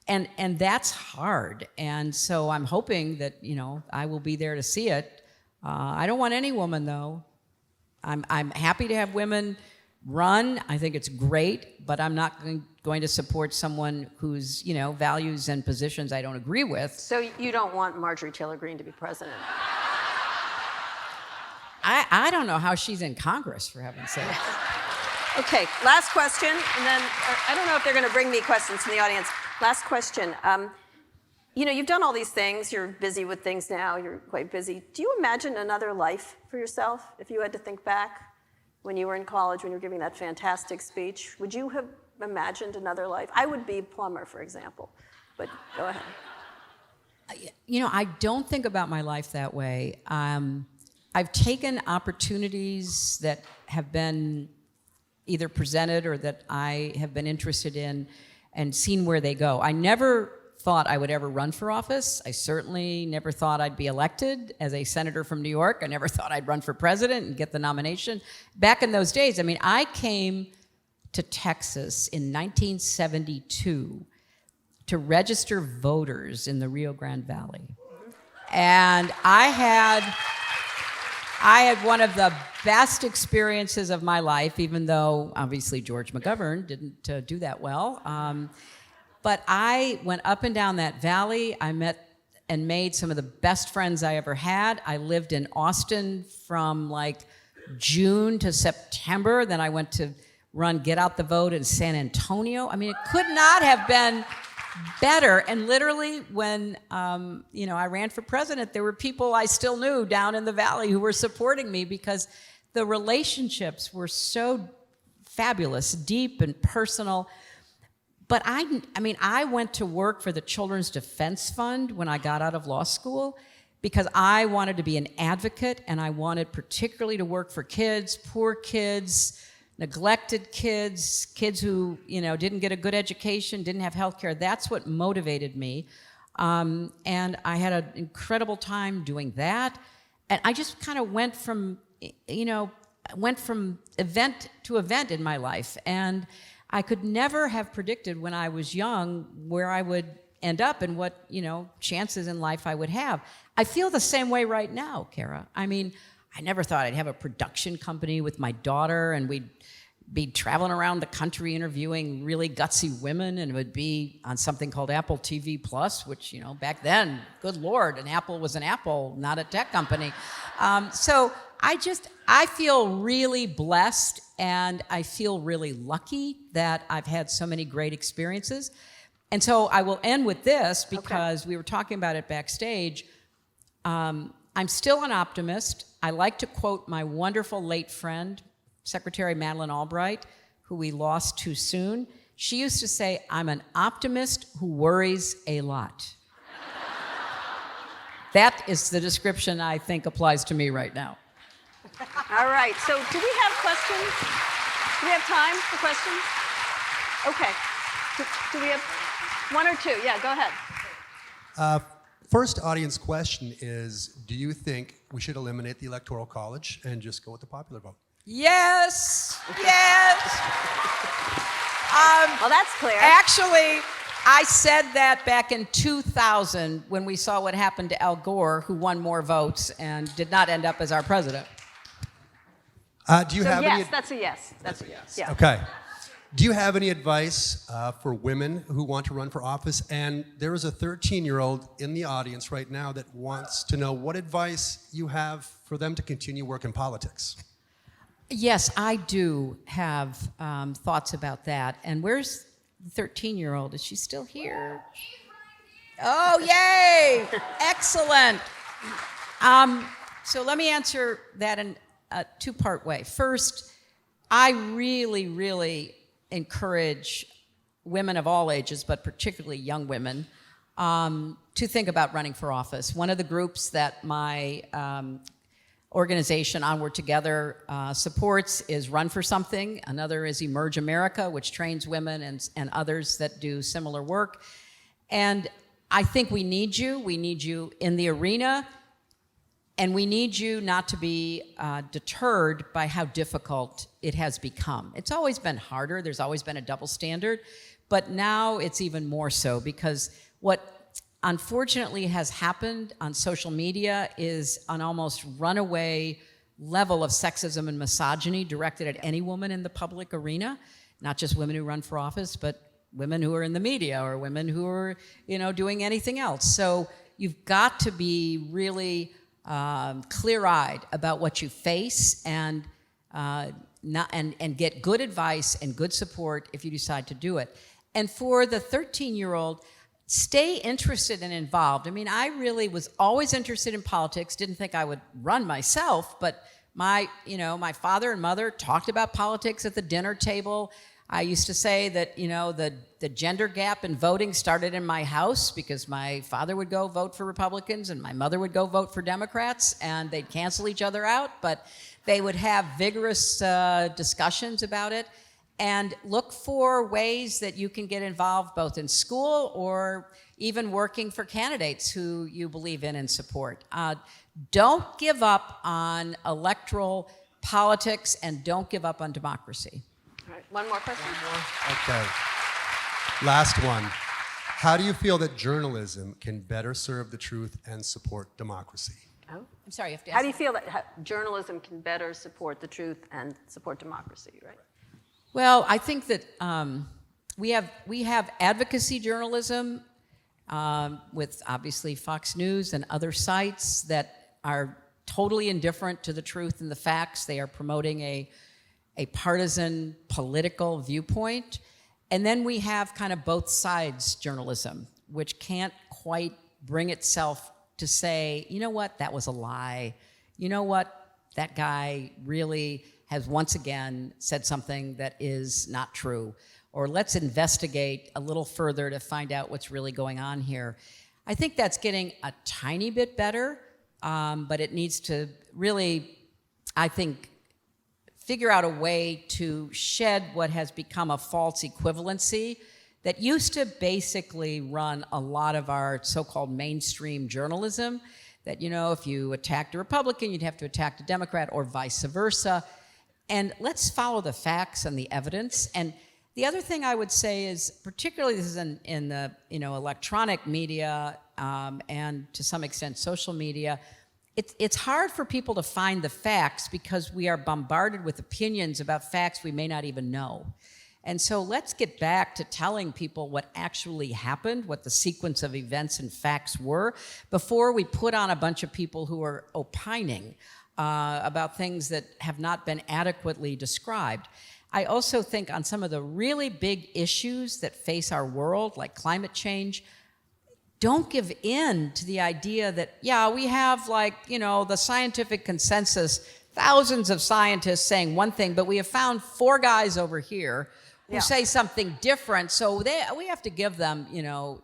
Speaker 2: And that's hard. And so I'm hoping that, I will be there to see it. I don't want any woman, though. I'm happy to have women run. I think it's great, but I'm not going to support someone whose, values and positions I don't agree with.
Speaker 1: So you don't want Marjorie Taylor Greene to be president?
Speaker 2: I don't know how she's in Congress, for heaven's sake.
Speaker 1: Okay, last question, and then I don't know if they're going to bring me questions from the audience. Last question. You've done all these things. You're busy with things now. You're quite busy. Do you imagine another life for yourself if you had to think back when you were in college, when you were giving that fantastic speech? Would you have imagined another life? I would be a plumber, for example, but go ahead.
Speaker 2: I don't think about my life that way. I've taken opportunities that have been either presented or that I have been interested in and seen where they go. I never thought I would ever run for office. I certainly never thought I'd be elected as a senator from New York. I never thought I'd run for president and get the nomination. Back in those days, I came to Texas in 1972 to register voters in the Rio Grande Valley. And I had one of the best experiences of my life, even though obviously George McGovern didn't do that well. But I went up and down that valley. I met and made some of the best friends I ever had. I lived in Austin from June to September. Then I went to run Get Out the Vote in San Antonio. It could not have been better. And literally, when I ran for president, there were people I still knew down in the valley who were supporting me because the relationships were so fabulous, deep and personal. But I went to work for the Children's Defense Fund when I got out of law school because I wanted to be an advocate, and I wanted particularly to work for kids, poor kids, neglected kids, kids who didn't get a good education, didn't have health care. That's what motivated me. And I had an incredible time doing that. And I just kind of went from event to event in my life. And I could never have predicted when I was young where I would end up and what, chances in life I would have. I feel the same way right now, Kara. I mean, I never thought I'd have a production company with my daughter and we'd be traveling around the country interviewing really gutsy women, and it would be on something called Apple TV Plus, which, back then, good Lord, an Apple was an Apple, not a tech company. So I feel really blessed, and I feel really lucky that I've had so many great experiences. And so I will end with this because we were talking about it backstage. I'm still an optimist. I like to quote my wonderful late friend, Secretary Madeleine Albright, who we lost too soon. She used to say, "I'm an optimist who worries a lot." That is the description I think applies to me right now.
Speaker 1: All right, so do we have questions? Do we have time for questions? Okay. Do we have one or two? Yeah, go ahead.
Speaker 3: First audience question is, do you think we should eliminate the Electoral College and just go with the popular vote?
Speaker 2: Yes.
Speaker 1: Well, that's clear.
Speaker 2: Actually, I said that back in 2000 when we saw what happened to Al Gore, who won more votes and did not end up as our president.
Speaker 3: Do you have
Speaker 1: yes,
Speaker 3: any?
Speaker 1: That's a yes. That's a yes. Yeah.
Speaker 3: Okay. Do you have any advice for women who want to run for office? And there is a 13-year-old in the audience right now that wants to know what advice you have for them to continue work in politics.
Speaker 2: Yes, I do have thoughts about that. And where's the 13-year-old? Is she still here? Oh, yay! Excellent. So let me answer that in a two-part way. First, I really, really encourage women of all ages, but particularly young women, to think about running for office. One of the groups that my organization, Onward Together, supports is Run for Something. Another is Emerge America, which trains women and others that do similar work. And I think we need you. We need you in the arena. And we need you not to be deterred by how difficult it has become. It's always been harder. There's always been a double standard. But now it's even more so because what unfortunately has happened on social media is an almost runaway level of sexism and misogyny directed at any woman in the public arena, not just women who run for office, but women who are in the media or women who are, doing anything else. So you've got to be really clear-eyed about what you face and get good advice and good support if you decide to do it. And for the 13-year-old, stay interested and involved. I mean, I really was always interested in politics, didn't think I would run myself, but my father and mother talked about politics at the dinner table. I used to say that, the gender gap in voting started in my house because my father would go vote for Republicans and my mother would go vote for Democrats, and they'd cancel each other out, but they would have vigorous discussions about it. And look for ways that you can get involved both in school or even working for candidates who you believe in and support. Don't give up on electoral politics and don't give up on democracy.
Speaker 1: All right, one more question.
Speaker 3: Okay. Last one. How do you feel that journalism can better serve the truth and support democracy?
Speaker 1: Oh.
Speaker 2: I'm sorry, you have to
Speaker 1: How
Speaker 2: ask
Speaker 1: do you feel that journalism can better support the truth and support democracy, right?
Speaker 2: Well, I think that we have advocacy journalism with obviously Fox News and other sites that are totally indifferent to the truth and the facts. They are promoting a partisan political viewpoint. And then we have kind of both sides journalism, which can't quite bring itself to say, you know what, that was a lie. You know what, that guy really has once again said something that is not true. Or let's investigate a little further to find out what's really going on here. I think that's getting a tiny bit better, but it needs to really, I think, figure out a way to shed what has become a false equivalency that used to basically run a lot of our so-called mainstream journalism, that, you know, if you attacked a Republican, you'd have to attack a Democrat or vice versa. And let's follow the facts and the evidence. And the other thing I would say is, particularly this is in the electronic media and to some extent social media, it's hard for people to find the facts because we are bombarded with opinions about facts we may not even know. And so let's get back to telling people what actually happened, what the sequence of events and facts were, before we put on a bunch of people who are opining about things that have not been adequately described. I also think on some of the really big issues that face our world, like climate change, don't give in to the idea that, yeah, we have the scientific consensus, thousands of scientists saying one thing, but we have found 4 guys over here who say something different, so we have to give them,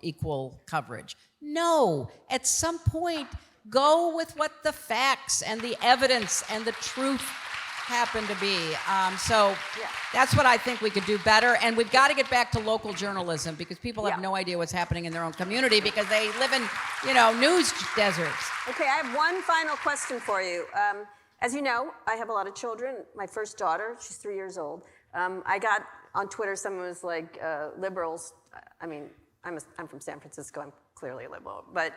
Speaker 2: equal coverage. No, at some point, go with what the facts and the evidence and the truth happen to be. That's what I think we could do better. And we've got to get back to local journalism because people have no idea what's happening in their own community because they live in, news deserts.
Speaker 1: Okay, I have one final question for you. As you know, I have a lot of children. My first daughter, she's 3 years old. I got on Twitter, someone was like, liberals, I mean, I'm from San Francisco, I'm clearly a liberal, but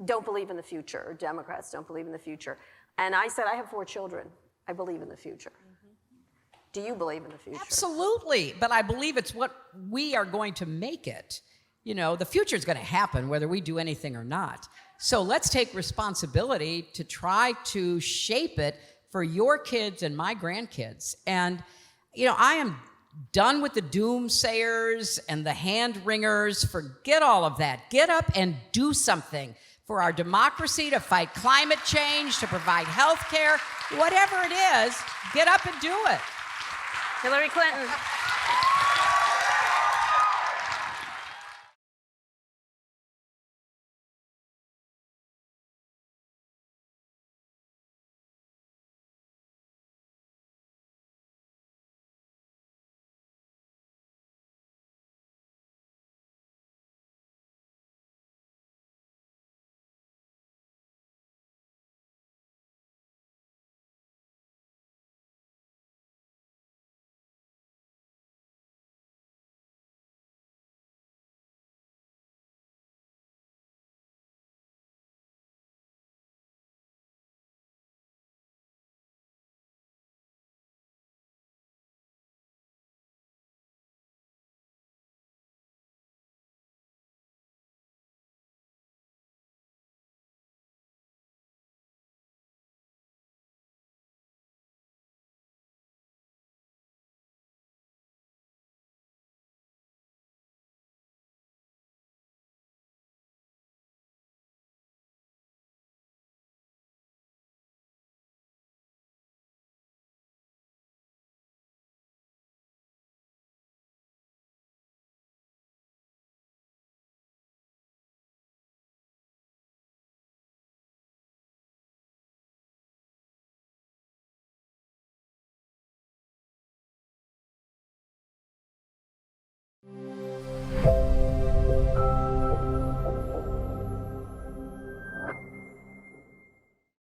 Speaker 1: don't believe in the future, or Democrats don't believe in the future. And I said, I have 4 children. I believe in the future. Do you believe in the future?
Speaker 2: Absolutely, but I believe it's what we are going to make it. The future is going to happen whether we do anything or not. So let's take responsibility to try to shape it for your kids and my grandkids. And, I am done with the doomsayers and the hand-wringers. Forget all of that. Get up and do something for our democracy, to fight climate change, to provide health care, whatever it is, get up and do it.
Speaker 1: Hillary Clinton.